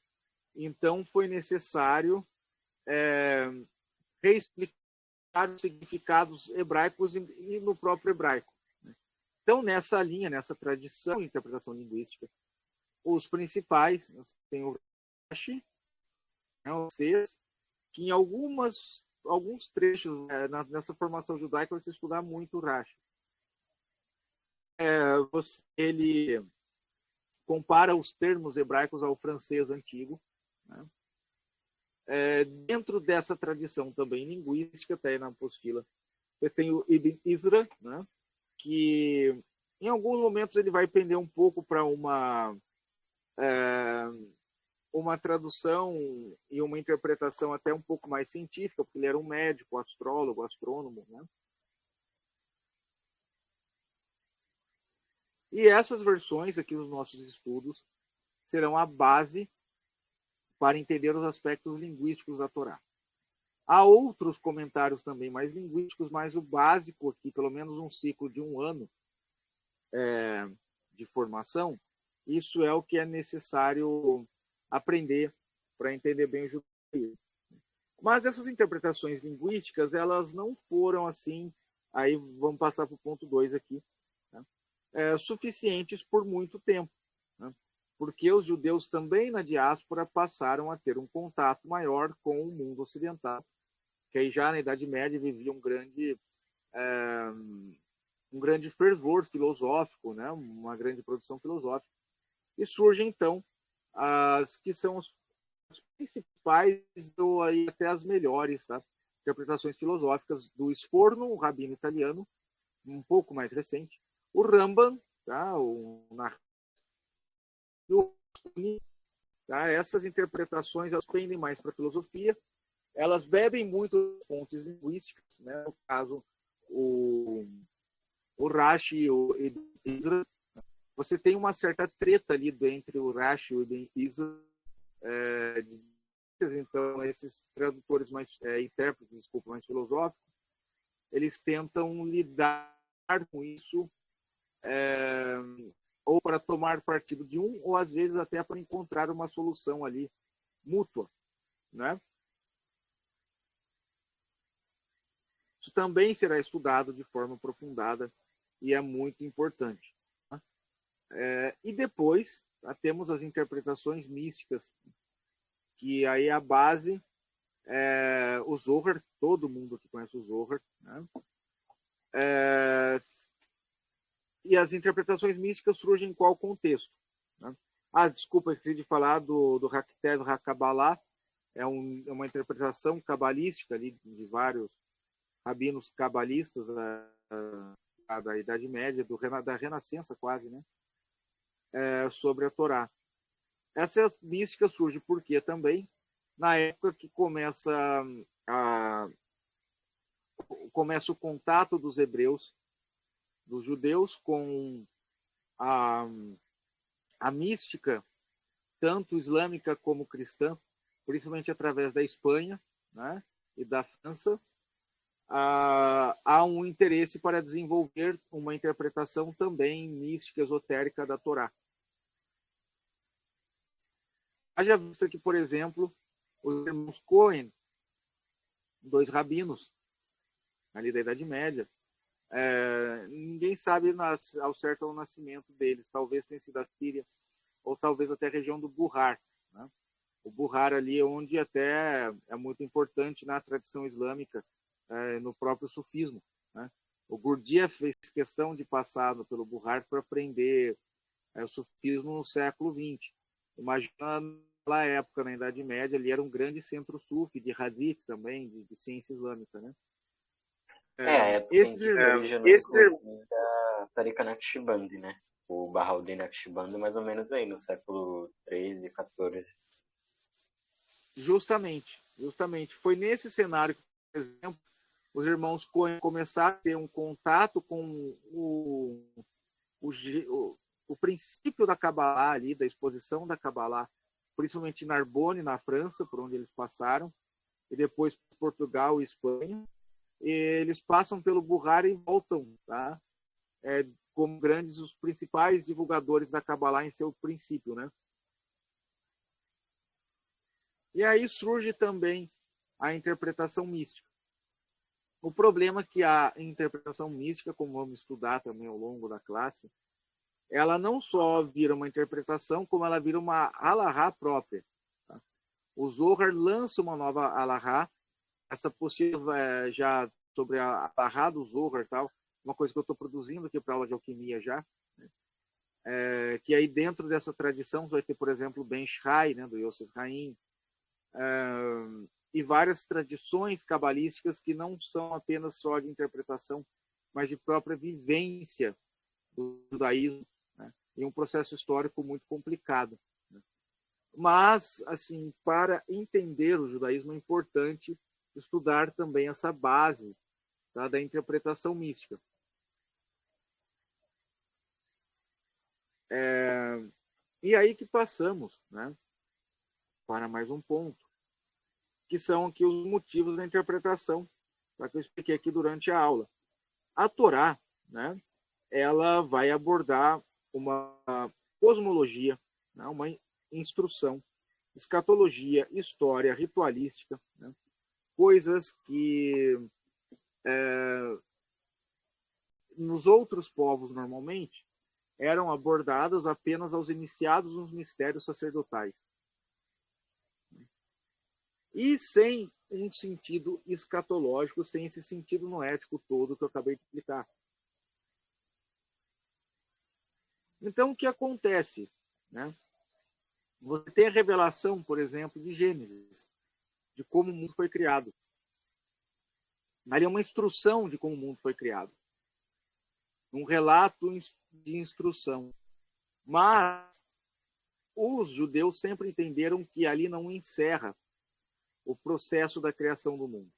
Speaker 1: Então foi necessário reexplicar os significados hebraicos e no próprio hebraico. Né? Então, nessa linha, nessa tradição de interpretação linguística, os principais, tem o Rashi, né, o Ses, que em alguns trechos nessa formação judaica você estudar muito o Rashi. Ele compara os termos hebraicos ao francês antigo. Né? Dentro dessa tradição também linguística, está aí na apostila, você tem o Ibn Ezra, né? Que em alguns momentos ele vai pender um pouco para uma tradução e uma interpretação até um pouco mais científica, porque ele era um médico, astrólogo, astrônomo. Né? E essas versões aqui dos nossos estudos serão a base para entender os aspectos linguísticos da Torá. Há outros comentários também mais linguísticos, mas o básico aqui, pelo menos um ciclo de um ano de formação, isso é o que é necessário aprender para entender bem o judaísmo. Mas essas interpretações linguísticas, elas não foram assim, aí vamos passar para o ponto 2 aqui, né? Suficientes por muito tempo. Né? Porque os judeus também na diáspora passaram a ter um contato maior com o mundo ocidental, que aí já na Idade Média vivia um grande fervor filosófico, né? Uma grande produção filosófica. E surgem, então, as que são as principais ou aí até as melhores, tá? Interpretações filosóficas do Sforno, o rabino italiano, um pouco mais recente, o Rambam, tá? Tá? Essas interpretações elas pendem mais para a filosofia, elas bebem muito das fontes linguísticas, né? No caso, o Rashi e o Ibn Ezra. Você tem uma certa treta ali entre o Rashi e o Ibn Ezra. Então, esses tradutores intérpretes, mais filosóficos, eles tentam lidar com isso ou para tomar partido de um, ou às vezes até para encontrar uma solução ali mútua, né? Isso também será estudado de forma aprofundada e é muito importante. Tá? E depois temos as interpretações místicas, que aí a base o Zohar, todo mundo que conhece o Zohar, né? E as interpretações místicas surgem em qual contexto? Né? Desculpa, esqueci de falar do Haktev HaKabalah, é uma interpretação cabalística ali de vários rabinos cabalistas da Idade Média, da Renascença quase, né? Sobre a Torá. Essa mística surge porque também, na época que começa o contato dos hebreus, dos judeus, com a mística, tanto islâmica como cristã, principalmente através da Espanha, né, e da França, há um interesse para desenvolver uma interpretação também mística, esotérica da Torá. Haja vista que, por exemplo, os irmãos Cohen, 2 rabinos, ali da Idade Média, ninguém sabe ao certo o nascimento deles. Talvez tenha sido a Síria, ou talvez até a região do Buhar. Né? O Buhar ali, onde até é muito importante na tradição islâmica, no próprio sufismo. Né? O Gurdjieff fez questão de passar pelo Buhar para aprender o sufismo no século XX. Imagina, naquela época, na Idade Média, ali era um grande centro sufi, de hadith também, de ciência islâmica. Né?
Speaker 2: A época em que se originou, inclusive, a Tariqa Naqshbandi, né? O Bahauddin Naqshbandi, mais ou menos aí, no século XIII, XIV.
Speaker 1: Justamente. Foi nesse cenário que, por exemplo, os irmãos Cohen começaram a ter um contato com o princípio da Kabbalah ali, da exposição da Kabbalah, principalmente em Narbonne, na França, por onde eles passaram, e depois Portugal e Espanha. E eles passam pelo Buhar e voltam, tá? Como os principais divulgadores da Kabbalah em seu princípio, né? E aí surge também a interpretação mística. O problema é que a interpretação mística, como vamos estudar também ao longo da classe, ela não só vira uma interpretação, como ela vira uma alahá própria. Tá? O Zohar lança uma nova alahá, essa apostila já sobre a alahá do Zohar, tal, uma coisa que eu estou produzindo aqui para a aula de alquimia já, né? Que aí dentro dessa tradição você vai ter, por exemplo, o Ben Shai, né, do Yosef Haim, e várias tradições cabalísticas que não são apenas só de interpretação, mas de própria vivência do judaísmo, né? E um processo histórico muito complicado. Né? Mas, assim, para entender o judaísmo é importante estudar também essa base, tá, da interpretação mística. E aí que passamos, né, para mais um ponto, que são aqui os motivos da interpretação, que eu expliquei aqui durante a aula. A Torá, né, ela vai abordar uma cosmologia, né, uma instrução, escatologia, história, ritualística, né, coisas que nos outros povos normalmente eram abordadas apenas aos iniciados nos mistérios sacerdotais. E sem um sentido escatológico, sem esse sentido noético todo que eu acabei de explicar. Então, o que acontece? Né? Você tem a revelação, por exemplo, de Gênesis, de como o mundo foi criado. Ali é uma instrução de como o mundo foi criado. Um relato de instrução. Mas os judeus sempre entenderam que ali não encerra o processo da criação do mundo,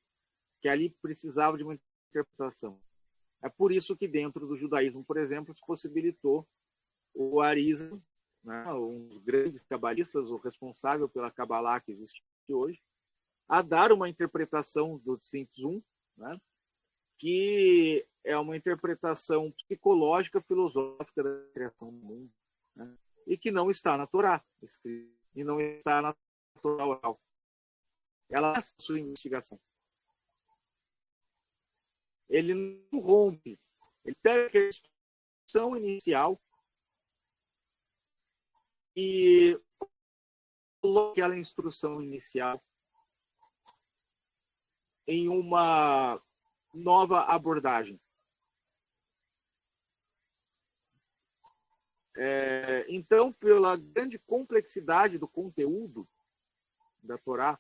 Speaker 1: que ali precisava de uma interpretação. É por isso que dentro do judaísmo, por exemplo, se possibilitou o Arizal, né, um dos grandes cabalistas, o responsável pela Kabbalah que existe hoje, a dar uma interpretação do Tzimtzum, né, que é uma interpretação psicológica, filosófica da criação do mundo, né, e que não está na Torá, e não está na Torá oral. Ela é a sua investigação. Ele não rompe. Ele pega aquela instrução inicial e coloca aquela instrução inicial em uma nova abordagem. Então, pela grande complexidade do conteúdo da Torá,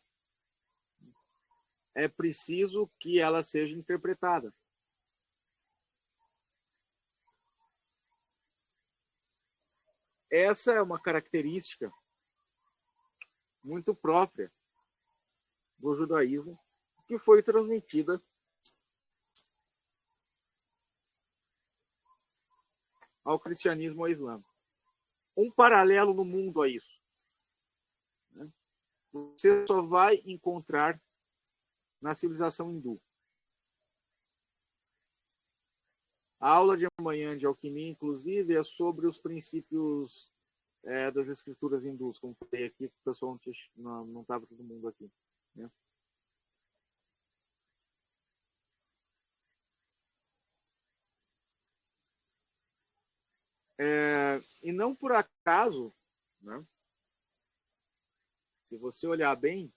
Speaker 1: é preciso que ela seja interpretada. Essa é uma característica muito própria do judaísmo, que foi transmitida ao cristianismo e ao islã. Um paralelo no mundo a isso. Você só vai encontrar na civilização hindu. A aula de amanhã de alquimia, inclusive, é sobre os princípios das escrituras hindus, como falei aqui, o pessoal não estava todo mundo aqui. Né? E não por acaso, né? Se você olhar bem,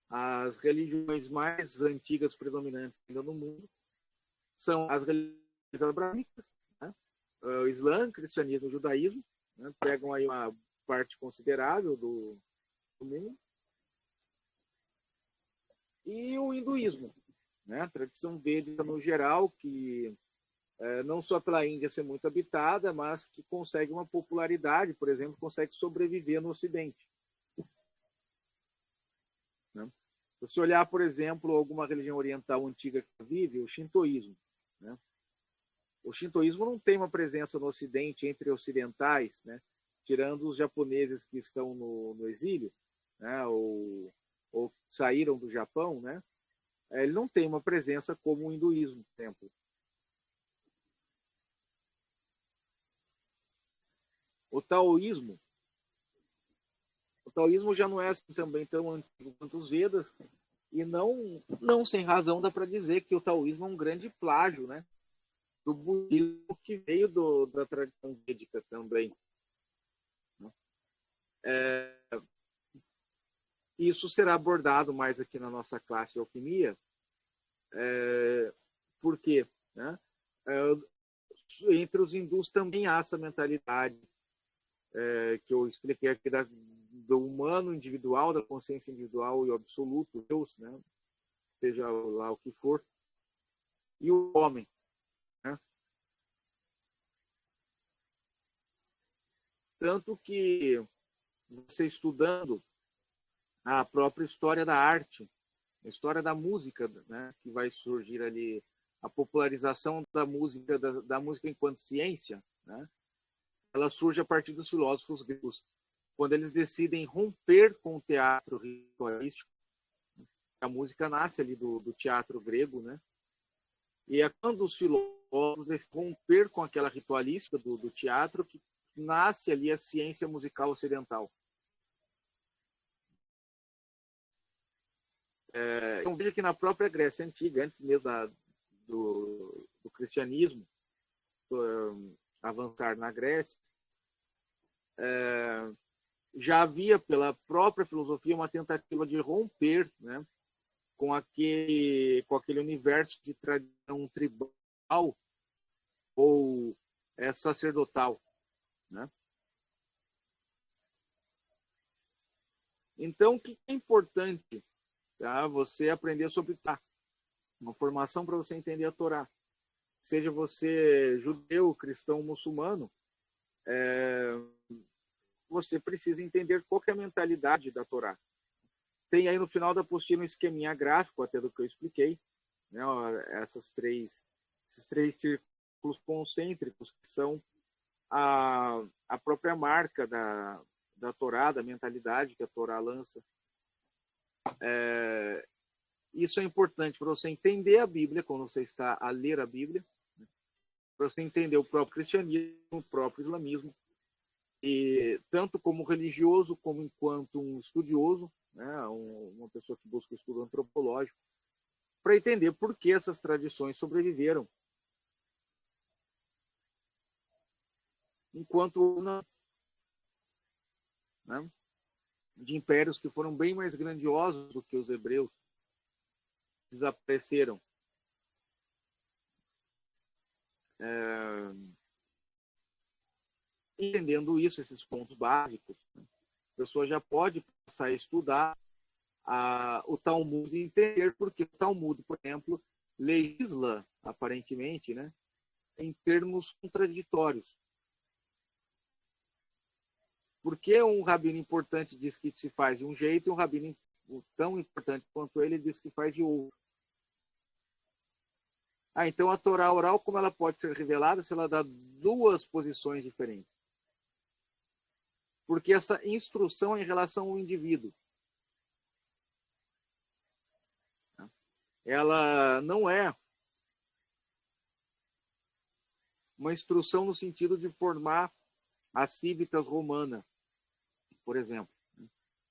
Speaker 1: as religiões mais antigas predominantes ainda no mundo são as religiões abraâmicas, né? O Islã, cristianismo e judaísmo, né? Pegam aí uma parte considerável do mundo, e o hinduísmo, né? A tradição védica no geral, que não só pela Índia ser muito habitada, mas que consegue uma popularidade, por exemplo, consegue sobreviver no Ocidente. Né? Se você olhar, por exemplo, alguma religião oriental antiga que vive, o shintoísmo. Né? O shintoísmo não tem uma presença no Ocidente entre ocidentais, né? Tirando os japoneses que estão no exílio, né? ou saíram do Japão, né? Ele não tem uma presença como o hinduísmo, por exemplo. O taoísmo já não é assim, também tão antigo quanto os Vedas, e não sem razão dá para dizer que o taoísmo é um grande plágio, né, do budismo, que veio da tradição védica também. Isso será abordado mais aqui na nossa classe de alquimia. Por quê? Né? Entre os hindus também há essa mentalidade que eu expliquei aqui do humano individual, da consciência individual e o absoluto, Deus, né? Seja lá o que for, e o homem. Né? Tanto que você estudando a própria história da arte, a história da música, né? Que vai surgir ali, a popularização da música enquanto ciência, né? Ela surge a partir dos filósofos gregos, quando eles decidem romper com o teatro ritualístico. A música nasce ali do teatro grego, né? E é quando os filósofos decidem romper com aquela ritualística do teatro que nasce ali a ciência musical ocidental. Então veja que na própria Grécia Antiga, antes mesmo do cristianismo avançar na Grécia, já havia pela própria filosofia uma tentativa de romper, né, com aquele universo de tradição tribal ou sacerdotal. Né? Então, o que é importante? Tá? Você aprender sobre Torá, uma formação para você entender a Torá. Seja você judeu, cristão, muçulmano, você precisa entender qual é a mentalidade da Torá. Tem aí no final da apostila um esqueminha gráfico, até do que eu expliquei, né? Esses três círculos concêntricos, que são a própria marca da Torá, da mentalidade que a Torá lança. Isso é importante para você entender a Bíblia, quando você está a ler a Bíblia, né? Para você entender o próprio cristianismo, o próprio islamismo, e tanto como religioso, como enquanto um estudioso, né? Uma pessoa que busca o estudo antropológico, para entender por que essas tradições sobreviveram, enquanto não, né? De impérios que foram bem mais grandiosos do que os hebreus desapareceram. Entendendo isso, esses pontos básicos, né? A pessoa já pode passar a estudar o Talmud e entender porque o Talmud, por exemplo, legisla, aparentemente, né, em termos contraditórios. Por que um rabino importante diz que se faz de um jeito e um rabino tão importante quanto ele diz que faz de outro? Então a Torá oral, como ela pode ser revelada se ela dá duas posições diferentes? Porque essa instrução é em relação ao indivíduo. Ela não é uma instrução no sentido de formar a civitas romana, por exemplo.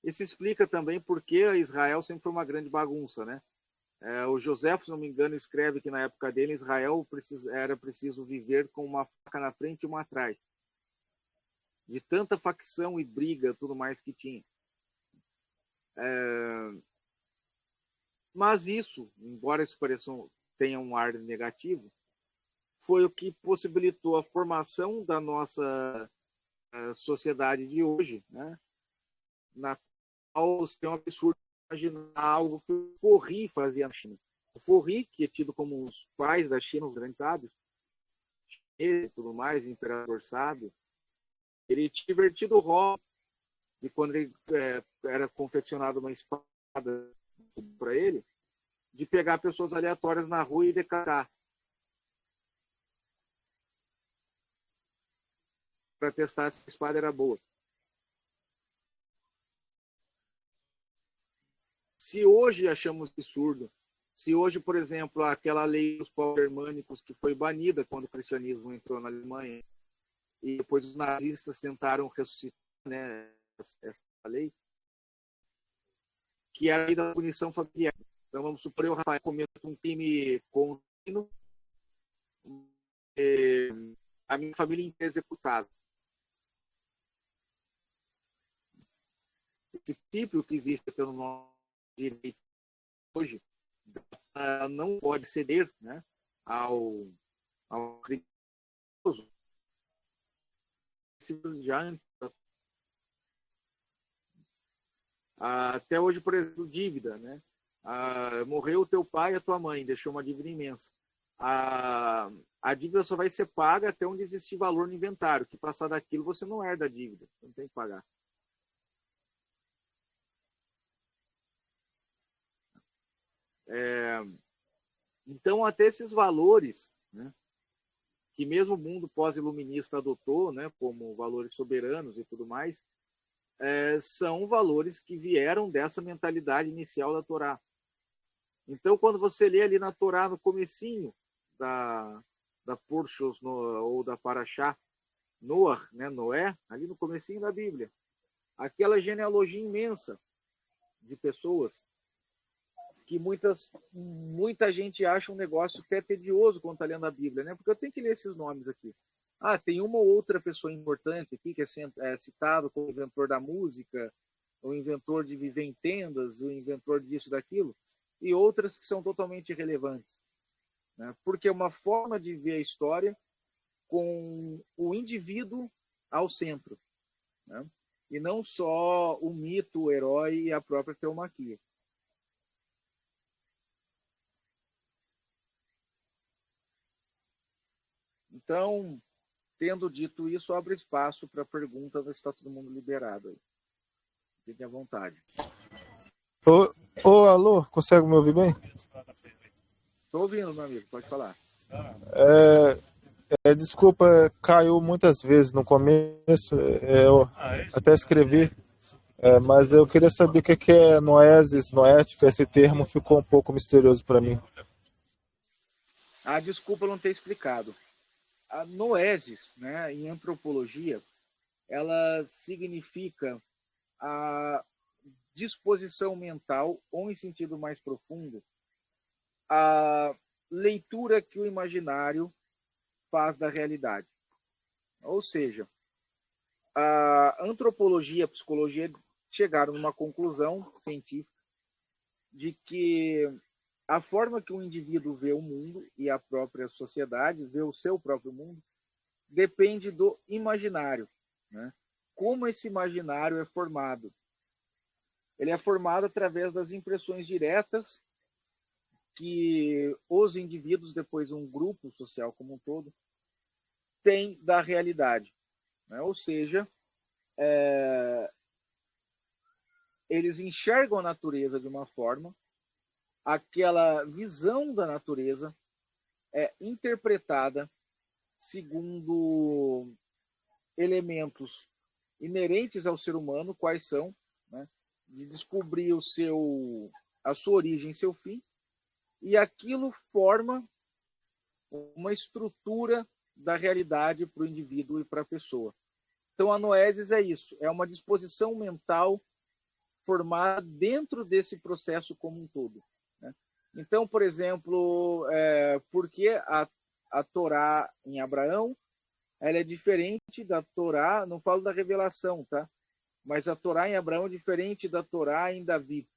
Speaker 1: Isso explica também por que Israel sempre foi uma grande bagunça, né? O José, se não me engano, escreve que na época dele, Israel era preciso viver com uma faca na frente e uma atrás. De tanta facção e briga, tudo mais que tinha. Mas isso, embora isso tenha um ar negativo, foi o que possibilitou a formação da nossa sociedade de hoje, né? Na qual é um absurdo imaginar algo que o Forri fazia na China. O Forri, que é tido como os pais da China, os grandes sábios, e tudo mais, o imperador sábio, ele tinha invertido o rol de quando ele era confeccionado uma espada para ele, de pegar pessoas aleatórias na rua e decapitar. Para testar se a espada era boa. Se hoje achamos absurdo, se hoje, por exemplo, aquela lei dos povos germânicos que foi banida quando o cristianismo entrou na Alemanha, e depois os nazistas tentaram ressuscitar, né, essa lei, que é a lei da punição familiar. Então, vamos supor, o Rafael cometa um crime contínuo, a minha família inteira é executada. Esse princípio que existe pelo nosso direito hoje não pode ceder, né, ao criminoso. Até hoje, por exemplo, dívida, né? Morreu o teu pai e a tua mãe, deixou uma dívida imensa. A dívida só vai ser paga até onde existir valor no inventário, que passar daquilo você não herda a dívida, você não tem que pagar. Então, até esses valores, né, que mesmo o mundo pós-iluminista adotou, né, como valores soberanos e tudo mais, são valores que vieram dessa mentalidade inicial da Torá. Então, quando você lê ali na Torá, no comecinho da Purshos ou da Parashá, Noah, né, Noé, ali no comecinho da Bíblia, aquela genealogia imensa de pessoas que muita gente acha um negócio até tedioso quando está lendo a Bíblia, né? Porque eu tenho que ler esses nomes aqui. Tem uma ou outra pessoa importante aqui que é citado como inventor da música, o inventor de viver em tendas, o inventor disso e daquilo, e outras que são totalmente irrelevantes, né? Porque é uma forma de ver a história com o indivíduo ao centro, né? E não só o mito, o herói e a própria teumaquia. Então, tendo dito isso, abre espaço para pergunta, ver se está todo mundo liberado aí. Fique à vontade.
Speaker 3: Alô, consegue me ouvir bem?
Speaker 1: Estou ouvindo, meu amigo, pode falar.
Speaker 3: Desculpa, caiu muitas vezes no começo, eu até escrevi, mas eu queria saber o que é noesis, noética, esse termo ficou um pouco misterioso para mim.
Speaker 1: Desculpa não ter explicado. A noesis, né, em antropologia, ela significa a disposição mental, ou em sentido mais profundo, a leitura que o imaginário faz da realidade. Ou seja, a antropologia e a psicologia chegaram numa conclusão científica de que a forma que um indivíduo vê o mundo e a própria sociedade, vê o seu próprio mundo, depende do imaginário, né? Como esse imaginário é formado? Ele é formado através das impressões diretas que os indivíduos, depois um grupo social como um todo, tem da realidade, né? Ou seja, eles enxergam a natureza de uma forma, aquela visão da natureza é interpretada segundo elementos inerentes ao ser humano, quais são, né, de descobrir a sua origem e seu fim, e aquilo forma uma estrutura da realidade para o indivíduo e para a pessoa. Então, a noesis é isso, é uma disposição mental formada dentro desse processo como um todo, né? Então, por exemplo, por que a Torá em Abraão ela é diferente da Torá, não falo da revelação, tá? Mas a Torá em Abraão é diferente da Torá em Davi,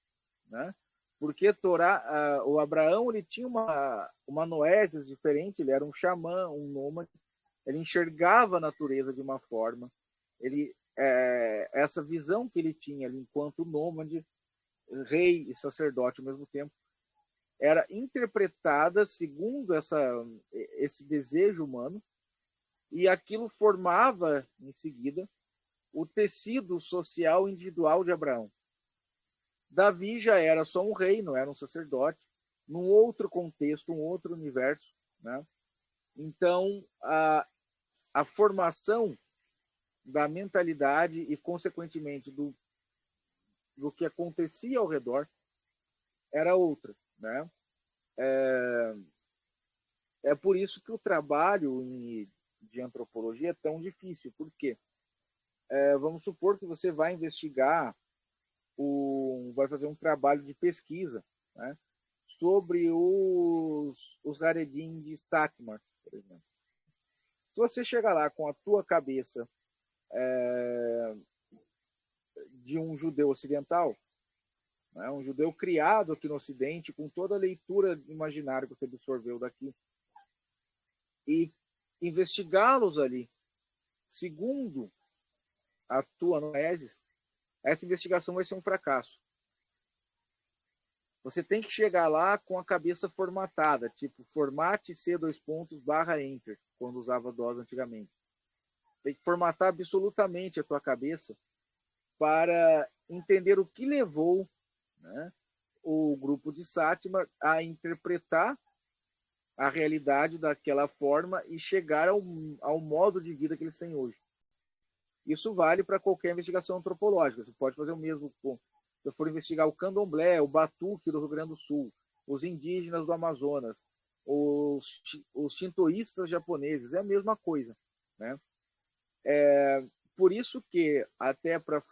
Speaker 1: né? Porque Torá, o Abraão ele tinha uma noesis diferente, ele era um xamã, um nômade, ele enxergava a natureza de uma forma, essa visão que ele tinha ali, enquanto nômade, rei e sacerdote ao mesmo tempo, era interpretada segundo esse desejo humano, e aquilo formava, em seguida, o tecido social individual de Abraão. Davi já era só um rei, não era um sacerdote, num outro contexto, um outro universo, né? Então, a formação da mentalidade e, consequentemente, do que acontecia ao redor era outra, né? É por isso que o trabalho de antropologia é tão difícil. Por quê? Vamos supor que você vai investigar, vai fazer um trabalho de pesquisa, né, sobre os Haredim de Satmar, por exemplo. Se você chegar lá com a tua cabeça de um judeu ocidental, né, um judeu criado aqui no Ocidente, com toda a leitura imaginária que você absorveu daqui, e investigá-los ali, segundo a tua noesis, essa investigação vai ser um fracasso. Você tem que chegar lá com a cabeça formatada, tipo formate C:/Enter, quando usava DOS antigamente. Tem que formatar absolutamente a tua cabeça para entender o que levou, né, o grupo de Sátima a interpretar a realidade daquela forma e chegar ao modo de vida que eles têm hoje. Isso vale para qualquer investigação antropológica. Você pode fazer o mesmo se for investigar o candomblé, o batuque do Rio Grande do Sul, os indígenas do Amazonas, os shintoístas japoneses, é a mesma coisa, né? Por isso que, até para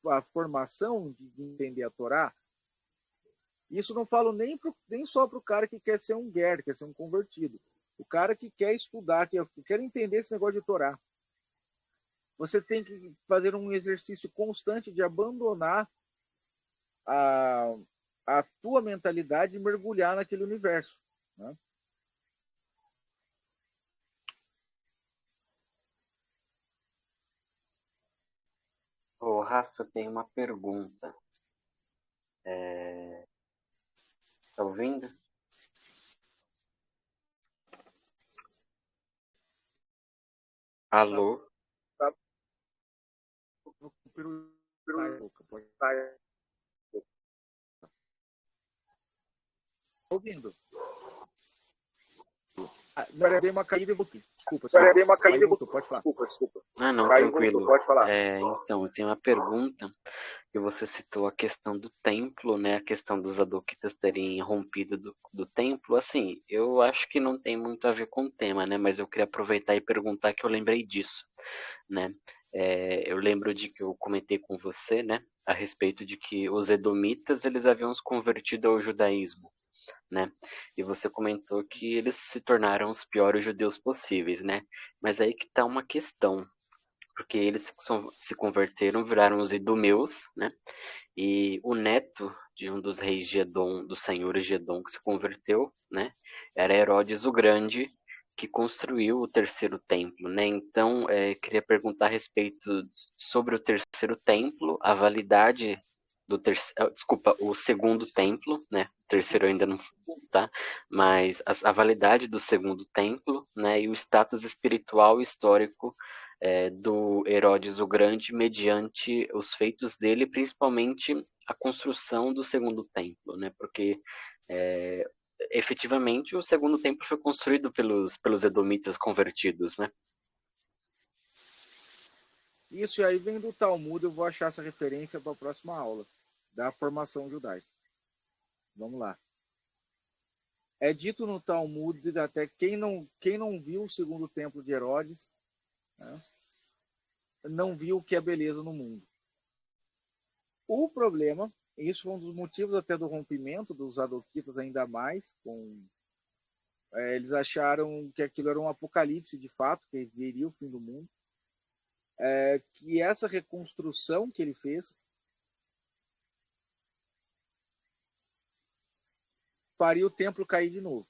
Speaker 1: a formação de entender a Torá, isso não falo nem só para o cara que quer ser um ger, quer ser um convertido. O cara que quer estudar, que quer entender esse negócio de Torá. Você tem que fazer um exercício constante de abandonar a tua mentalidade e mergulhar naquele universo, né?
Speaker 2: Ô, Rafa, eu tenho uma pergunta. Tá ouvindo? Alô?
Speaker 1: Tá ouvindo? Agora dei uma caída e voltei. Desculpa. Pode falar.
Speaker 2: Desculpa. Ah, não, tranquilo. Pode falar. Então, eu tenho uma pergunta, que você citou a questão do templo, né? A questão dos Adoquitas terem rompido do templo. Assim, eu acho que não tem muito a ver com o tema, né? Mas eu queria aproveitar e perguntar, que eu lembrei disso, né? Eu lembro de que eu comentei com você, né? A respeito de que os Edomitas, eles haviam se convertido ao judaísmo, né? E você comentou que eles se tornaram os piores judeus possíveis, né? Mas aí que está uma questão, porque eles se converteram, viraram os idumeus, né? E o neto de um dos reis de Edom, dos senhores de Edom, que se converteu, né? Era Herodes o Grande, que construiu o terceiro templo, né? Então, queria perguntar a respeito sobre o terceiro templo, a validade do terceiro, desculpa, o segundo templo, né? O terceiro ainda não, tá? Mas a validade do segundo templo, né? E o status espiritual e histórico do Herodes o Grande mediante os feitos dele, principalmente a construção do segundo templo, né? Porque efetivamente o segundo templo foi construído pelos edomitas convertidos, né?
Speaker 1: Isso aí vem do Talmud, eu vou achar essa referência para a próxima aula da formação judaica. Vamos lá. É dito no Talmud, até quem não viu o segundo templo de Herodes, né, não viu o que é beleza no mundo. O problema, e isso foi um dos motivos até do rompimento dos Adoquitas ainda mais, eles acharam que aquilo era um apocalipse de fato, que viria o fim do mundo, que essa reconstrução que ele fez faria o templo cair de novo.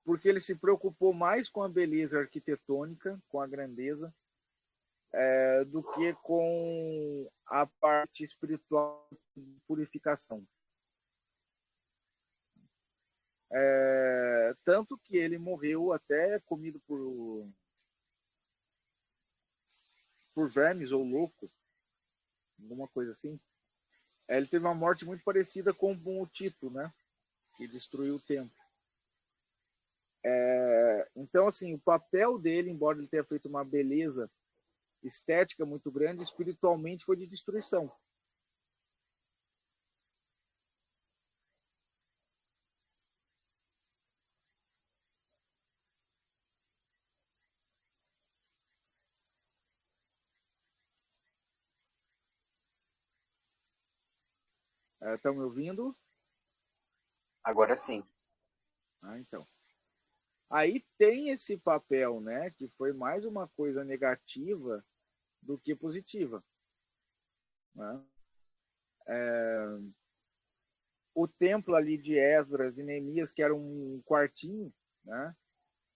Speaker 1: Porque ele se preocupou mais com a beleza arquitetônica, com a grandeza, do que com a parte espiritual de purificação. Tanto que ele morreu até comido por vermes ou louco, alguma coisa assim. Ele teve uma morte muito parecida com o Tito, né? Que destruiu o templo. Então, assim, o papel dele, embora ele tenha feito uma beleza estética muito grande, espiritualmente foi de destruição. Estão me ouvindo?
Speaker 2: Agora sim.
Speaker 1: Então. Aí tem esse papel, né, que foi mais uma coisa negativa do que positiva. Né? O templo ali de Esdras e Neemias, que era um quartinho, né,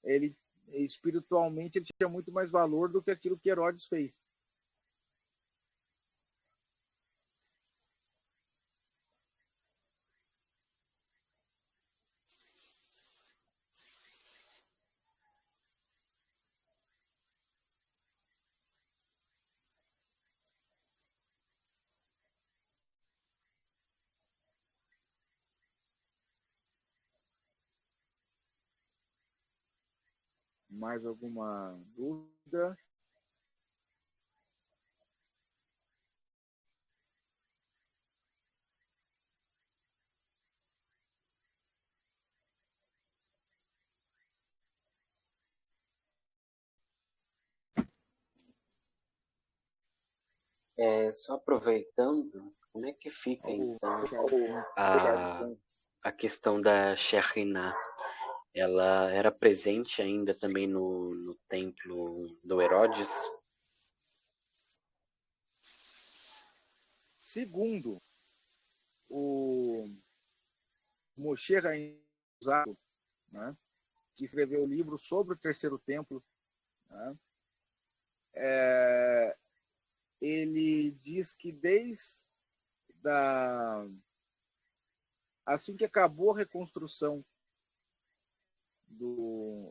Speaker 1: ele espiritualmente ele tinha muito mais valor do que aquilo que Herodes fez. Mais alguma dúvida?
Speaker 2: Só aproveitando, como é que fica então a questão da Shekhinah? Ela era presente ainda também no templo do Herodes?
Speaker 1: Segundo o Moshe Rabbeinu, né, que escreveu o livro sobre o terceiro templo, né, ele diz que assim que acabou a reconstrução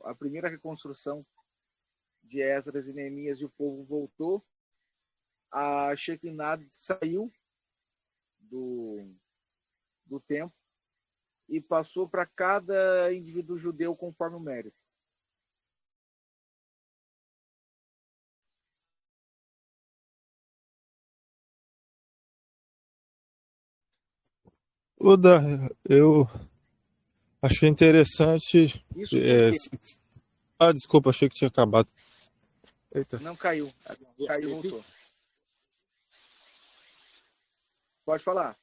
Speaker 1: a primeira reconstrução de Esdras e Neemias e o povo voltou, a Shekinah saiu do templo e passou para cada indivíduo judeu conforme o mérito.
Speaker 3: Oda, eu achei interessante.
Speaker 1: Isso porque
Speaker 3: Desculpa, achei que tinha acabado. Eita.
Speaker 1: não caiu. Caiu e voltou. Pode falar.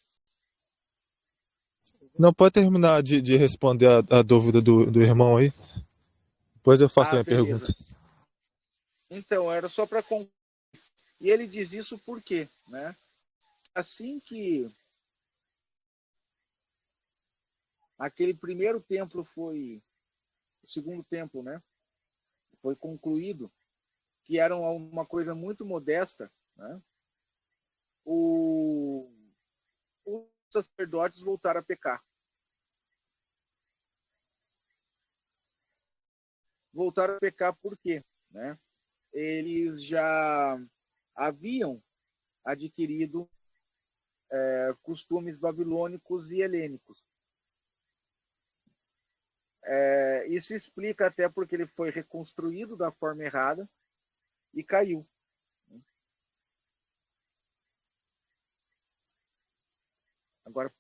Speaker 3: Não, pode terminar de responder a dúvida do irmão aí. Depois eu faço a minha
Speaker 1: Beleza.
Speaker 3: pergunta.
Speaker 1: Então, era só para concluir. E ele diz isso por quê? Né? Assim que aquele primeiro templo o segundo templo, né, foi concluído, que era uma coisa muito modesta, né, os sacerdotes voltaram a pecar. Voltaram a pecar por quê? Né? Eles já haviam adquirido costumes babilônicos e helênicos. Isso explica até porque ele foi reconstruído da forma errada e caiu. Agora,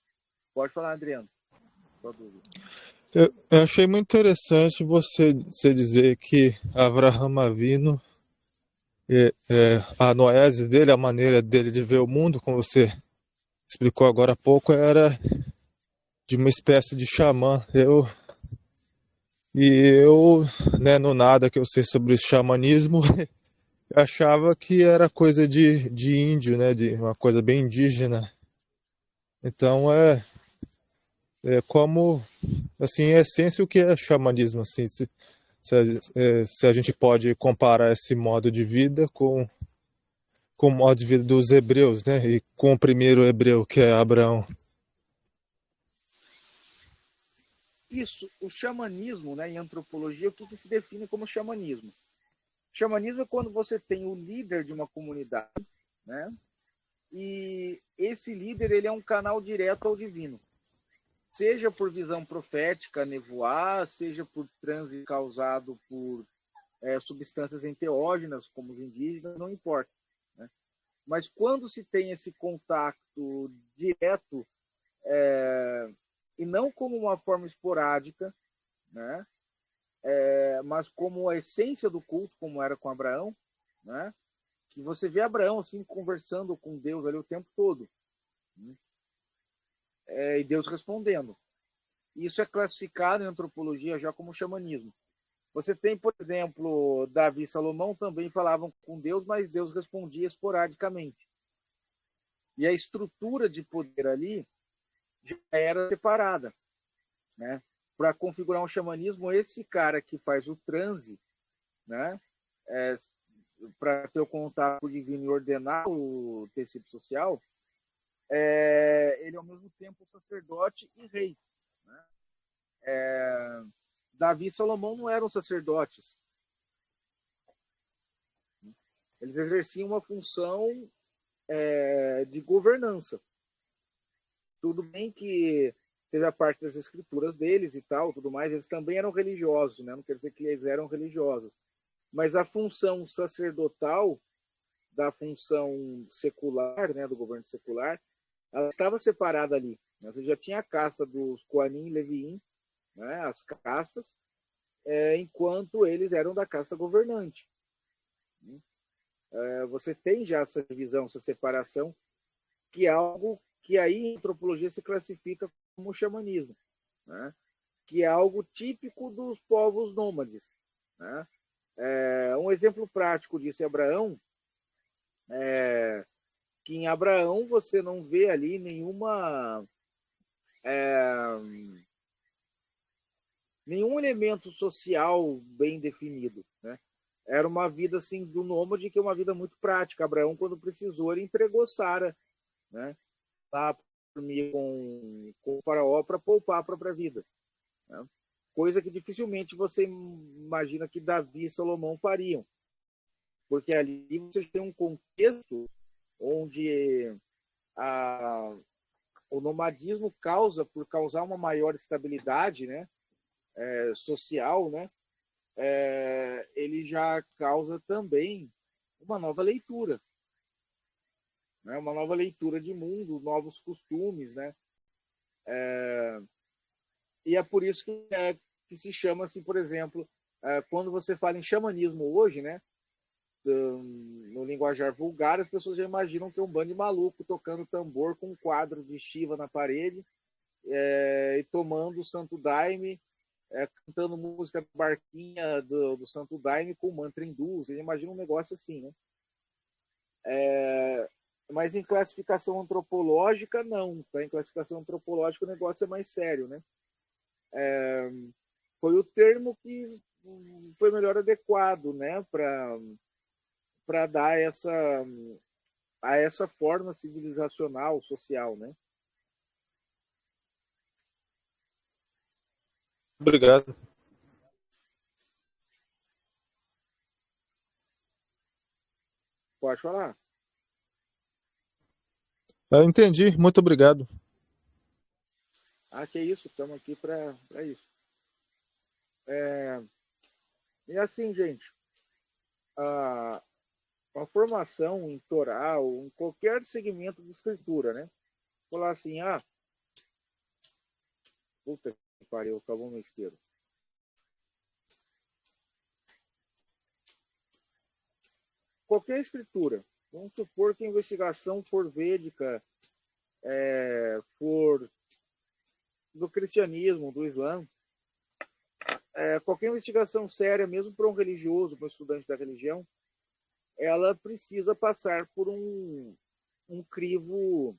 Speaker 1: Pode falar, Adriano.
Speaker 3: Eu achei muito interessante você dizer que Avraham Avinu, a noese dele, a maneira dele de ver o mundo, como você explicou agora há pouco, era de uma espécie de xamã. Eu, né, no nada que eu sei sobre o xamanismo, achava que era coisa de índio, né, de uma coisa bem indígena. Então é como, assim, em essência, o que é xamanismo, assim, se a gente pode comparar esse modo de vida com o modo de vida dos hebreus, né, e com o primeiro hebreu, que é Abraão.
Speaker 1: Isso, o xamanismo, né, em antropologia, o que se define como xamanismo? Xamanismo é quando você tem o líder de uma comunidade, né, e esse líder ele é um canal direto ao divino. Seja por visão profética, nevoar, seja por transe causado por substâncias enteógenas, como os indígenas, não importa. Né? Mas quando se tem esse contato direto, e não como uma forma esporádica, né? Mas como a essência do culto, como era com Abraão, né? Que você vê Abraão assim conversando com Deus ali o tempo todo, né? E Deus respondendo. Isso é classificado em antropologia já como xamanismo. Você tem, por exemplo, Davi e Salomão também falavam com Deus, mas Deus respondia esporadicamente. E a estrutura de poder ali já era separada, né? Para configurar um xamanismo, esse cara que faz o transe, né? Para ter o contato divino e ordenar o tecido social, ele é ao mesmo tempo sacerdote e rei. Né? Davi e Salomão não eram sacerdotes. Eles exerciam uma função de governança. Tudo bem que teve a parte das escrituras deles e tal, tudo mais, eles também eram religiosos, né? Não quer dizer que eles eram religiosos. Mas a função sacerdotal da função secular, né, do governo secular, ela estava separada ali. Você já tinha a casta dos Coanim e Leviim, né, as castas, enquanto eles eram da casta governante. Você tem já essa divisão, essa separação, que é algo que aí em antropologia se classifica como xamanismo, né? Que é algo típico dos povos nômades. Né? Um exemplo prático disso é Abraão, que em Abraão você não vê ali nenhum elemento social bem definido. Né? Era uma vida assim do nômade, que é uma vida muito prática. Abraão, quando precisou, ele entregou Sara, né? Lá dormir com o faraó para poupar a própria vida. Né? Coisa que dificilmente você imagina que Davi e Salomão fariam. Porque ali você tem um contexto onde o nomadismo por causar uma maior estabilidade, né, social, né, ele já causa também uma nova leitura. Né, uma nova leitura de mundo, novos costumes, né? E é por isso que se chama assim, por exemplo, quando você fala em xamanismo hoje, né, no linguajar vulgar, as pessoas já imaginam que é um bando de maluco tocando tambor com um quadro de Shiva na parede e tomando o Santo Daime, cantando música da barquinha do Santo Daime com mantra hindu. Você imagina um negócio assim, né? Mas em classificação antropológica, não. Tá? Em classificação antropológica o negócio é mais sério, né? Foi o termo que foi melhor adequado, né? Para dar a essa forma civilizacional, social, né?
Speaker 3: Obrigado.
Speaker 1: Pode falar.
Speaker 3: Eu entendi, muito obrigado.
Speaker 1: Que isso, estamos aqui para isso. E assim, gente, a formação em Torá ou em qualquer segmento de escritura, né? Falar assim, Puta que pariu, acabou meu isqueiro. Qualquer escritura, vamos supor que a investigação for védica, for do cristianismo, do islã, qualquer investigação séria, mesmo para um religioso, para um estudante da religião, ela precisa passar por um crivo,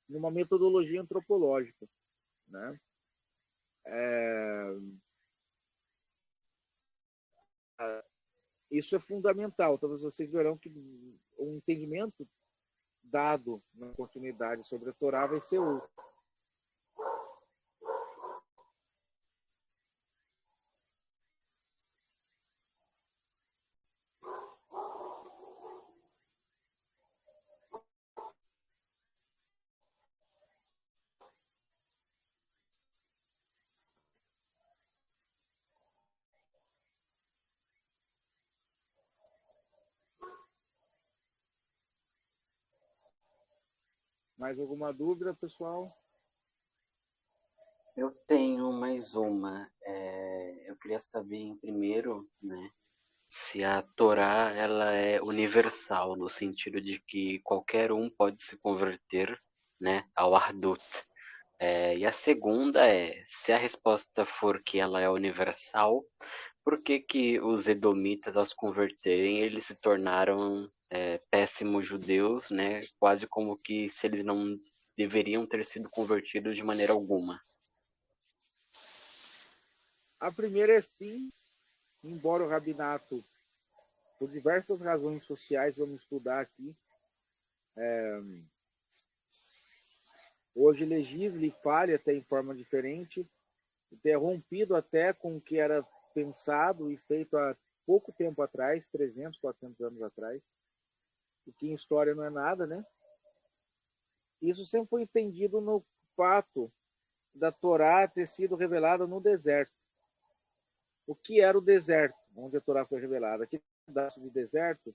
Speaker 1: numa metodologia antropológica, né? Isso é fundamental. Talvez vocês verão que o entendimento dado na continuidade sobre a Torá vai ser outro. Mais alguma dúvida, pessoal?
Speaker 2: Eu tenho mais uma. Eu queria saber, em primeiro, né, se a Torá ela é universal, no sentido de que qualquer um pode se converter, né, ao Ardut. E a segunda é, se a resposta for que ela é universal, por que que os edomitas, ao se converterem, eles se tornaram péssimos judeus, né, quase como que se eles não deveriam ter sido convertidos de maneira alguma?
Speaker 1: A primeira é sim, embora o rabinato, por diversas razões sociais, vamos estudar aqui, hoje legisla e fale até em forma diferente, interrompido até com o que era pensado e feito há pouco tempo atrás, 300, 400 anos atrás, o que em história não é nada, né? Isso sempre foi entendido no fato da Torá ter sido revelada no deserto. O que era o deserto onde a Torá foi revelada? Aquele pedaço de deserto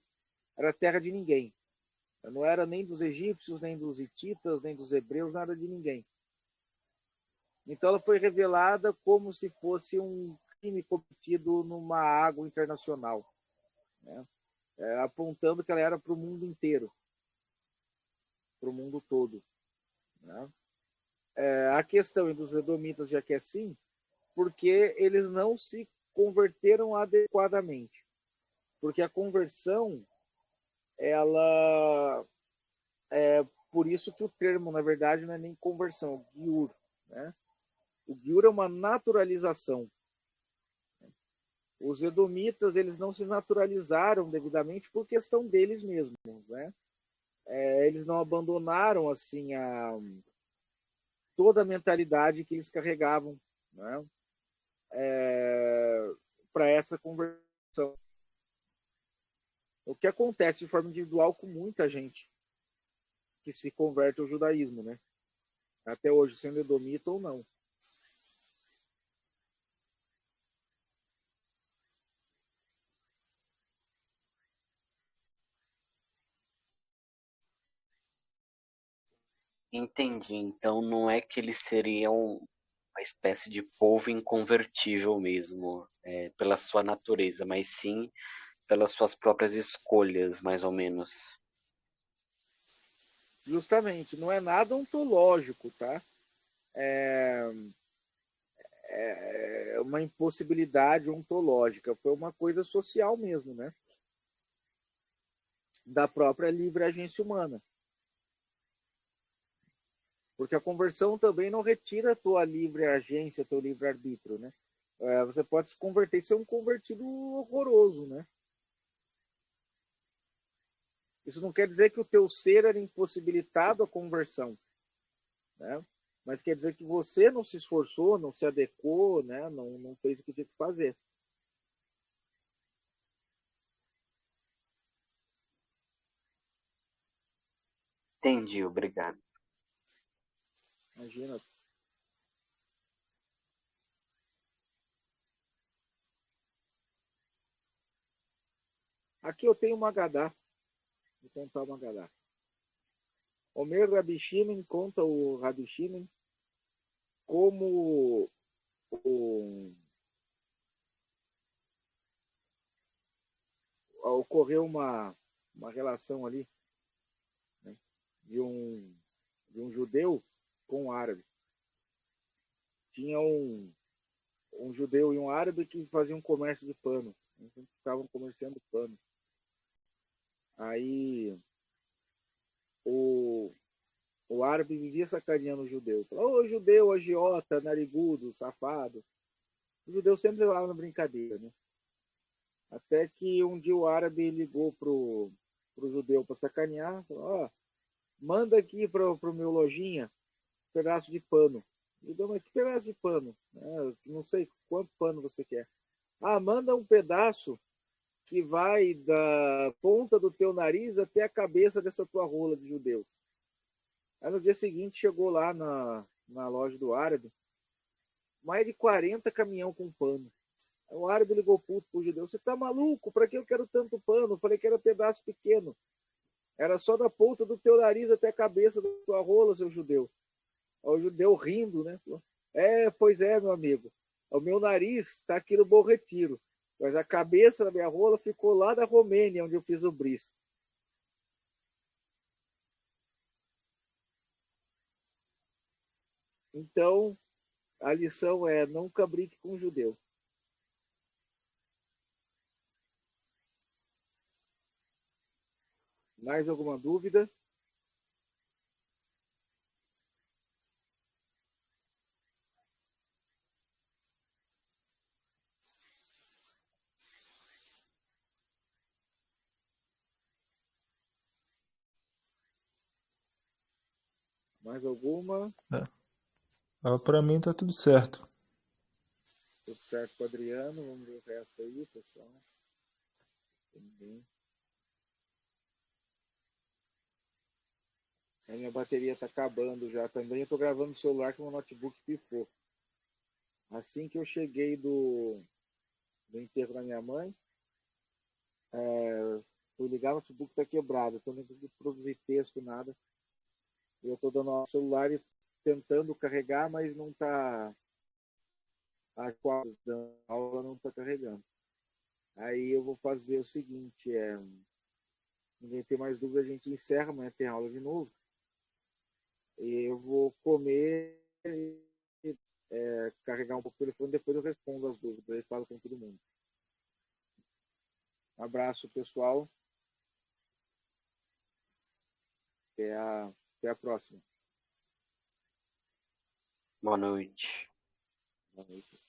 Speaker 1: era terra de ninguém. Não era nem dos egípcios, nem dos hititas, nem dos hebreus, nada de ninguém. Então ela foi revelada como se fosse um crime cometido numa água internacional, né? Apontando que ela era para o mundo inteiro, para o mundo todo, né? A questão dos edomitas já que é assim, porque eles não se converteram adequadamente. Porque a conversão, ela por isso que o termo, na verdade, não é nem conversão, é o giur, né? O giur é uma naturalização. Os edomitas, eles não se naturalizaram devidamente por questão deles mesmos, né? Eles não abandonaram, assim, toda a mentalidade que eles carregavam, né? Para essa conversão. O que acontece de forma individual com muita gente que se converte ao judaísmo, né? Até hoje, sendo edomita ou não.
Speaker 2: Entendi. Então não é que eles seriam uma espécie de povo inconvertível mesmo, pela sua natureza, mas sim pelas suas próprias escolhas, mais ou menos.
Speaker 1: Justamente, não é nada ontológico, tá? É uma impossibilidade ontológica, foi uma coisa social mesmo, né? Da própria livre agência humana. Porque a conversão também não retira a tua livre agência, teu livre arbítrio, né? Você pode se converter e ser um convertido horroroso, né? Isso não quer dizer que o teu ser era impossibilitado à conversão, né? Mas quer dizer que você não se esforçou, não se adequou, né? Não fez o que tinha que fazer.
Speaker 2: Entendi, obrigado.
Speaker 1: Imagina. Aqui eu tenho uma Gadá. Vou contar uma Gadá. Omer Rabi Shimon conta o Rabi Shimon como ocorreu uma relação ali, né, de um judeu com um árabe. Tinha um judeu e um árabe que faziam comércio de pano. Então, estavam comerciando pano. Aí o árabe vivia sacaneando o judeu. Falava, ô judeu, agiota, narigudo, safado. O judeu sempre levava na brincadeira, né? Até que um dia o árabe ligou pro judeu para sacanear. Falou, ó, manda aqui pro meu lojinha um pedaço de pano. O judeu, mas que pedaço de pano? Não sei quanto pano você quer. Ah, manda um pedaço que vai da ponta do teu nariz até a cabeça dessa tua rola de judeu. Aí no dia seguinte chegou lá na loja do árabe, mais de 40 caminhão com pano. Aí o árabe ligou puto pro judeu, você tá maluco? Pra que eu quero tanto pano? Eu falei que era pedaço pequeno. Era só da ponta do teu nariz até a cabeça da tua rola, seu judeu. Aí o judeu rindo, né? Falou, pois é, meu amigo. O meu nariz está aqui no Bom Retiro, mas a cabeça da minha rola ficou lá da Romênia, onde eu fiz o bris. Então, a lição é nunca brinque com um judeu. Mais alguma dúvida? Mais alguma?
Speaker 3: Para mim tá tudo certo.
Speaker 1: Tudo certo com o Adriano. Vamos ver o resto aí, pessoal. Também. A minha bateria está acabando já também. Eu estou gravando no celular que o meu notebook pifou. Assim que eu cheguei do enterro da minha mãe, fui ligar, o notebook está quebrado. Então não consigo produzir texto, nada. Eu estou dando ao celular e tentando carregar, mas não está. A aula não está carregando. Aí eu vou fazer o seguinte: ninguém tem mais dúvida, a gente encerra, amanhã tem aula de novo. E eu vou comer e carregar um pouco o telefone, depois eu respondo as dúvidas, eu falo com todo mundo. Um abraço, pessoal. Até a próxima.
Speaker 2: Boa noite.
Speaker 1: Boa noite.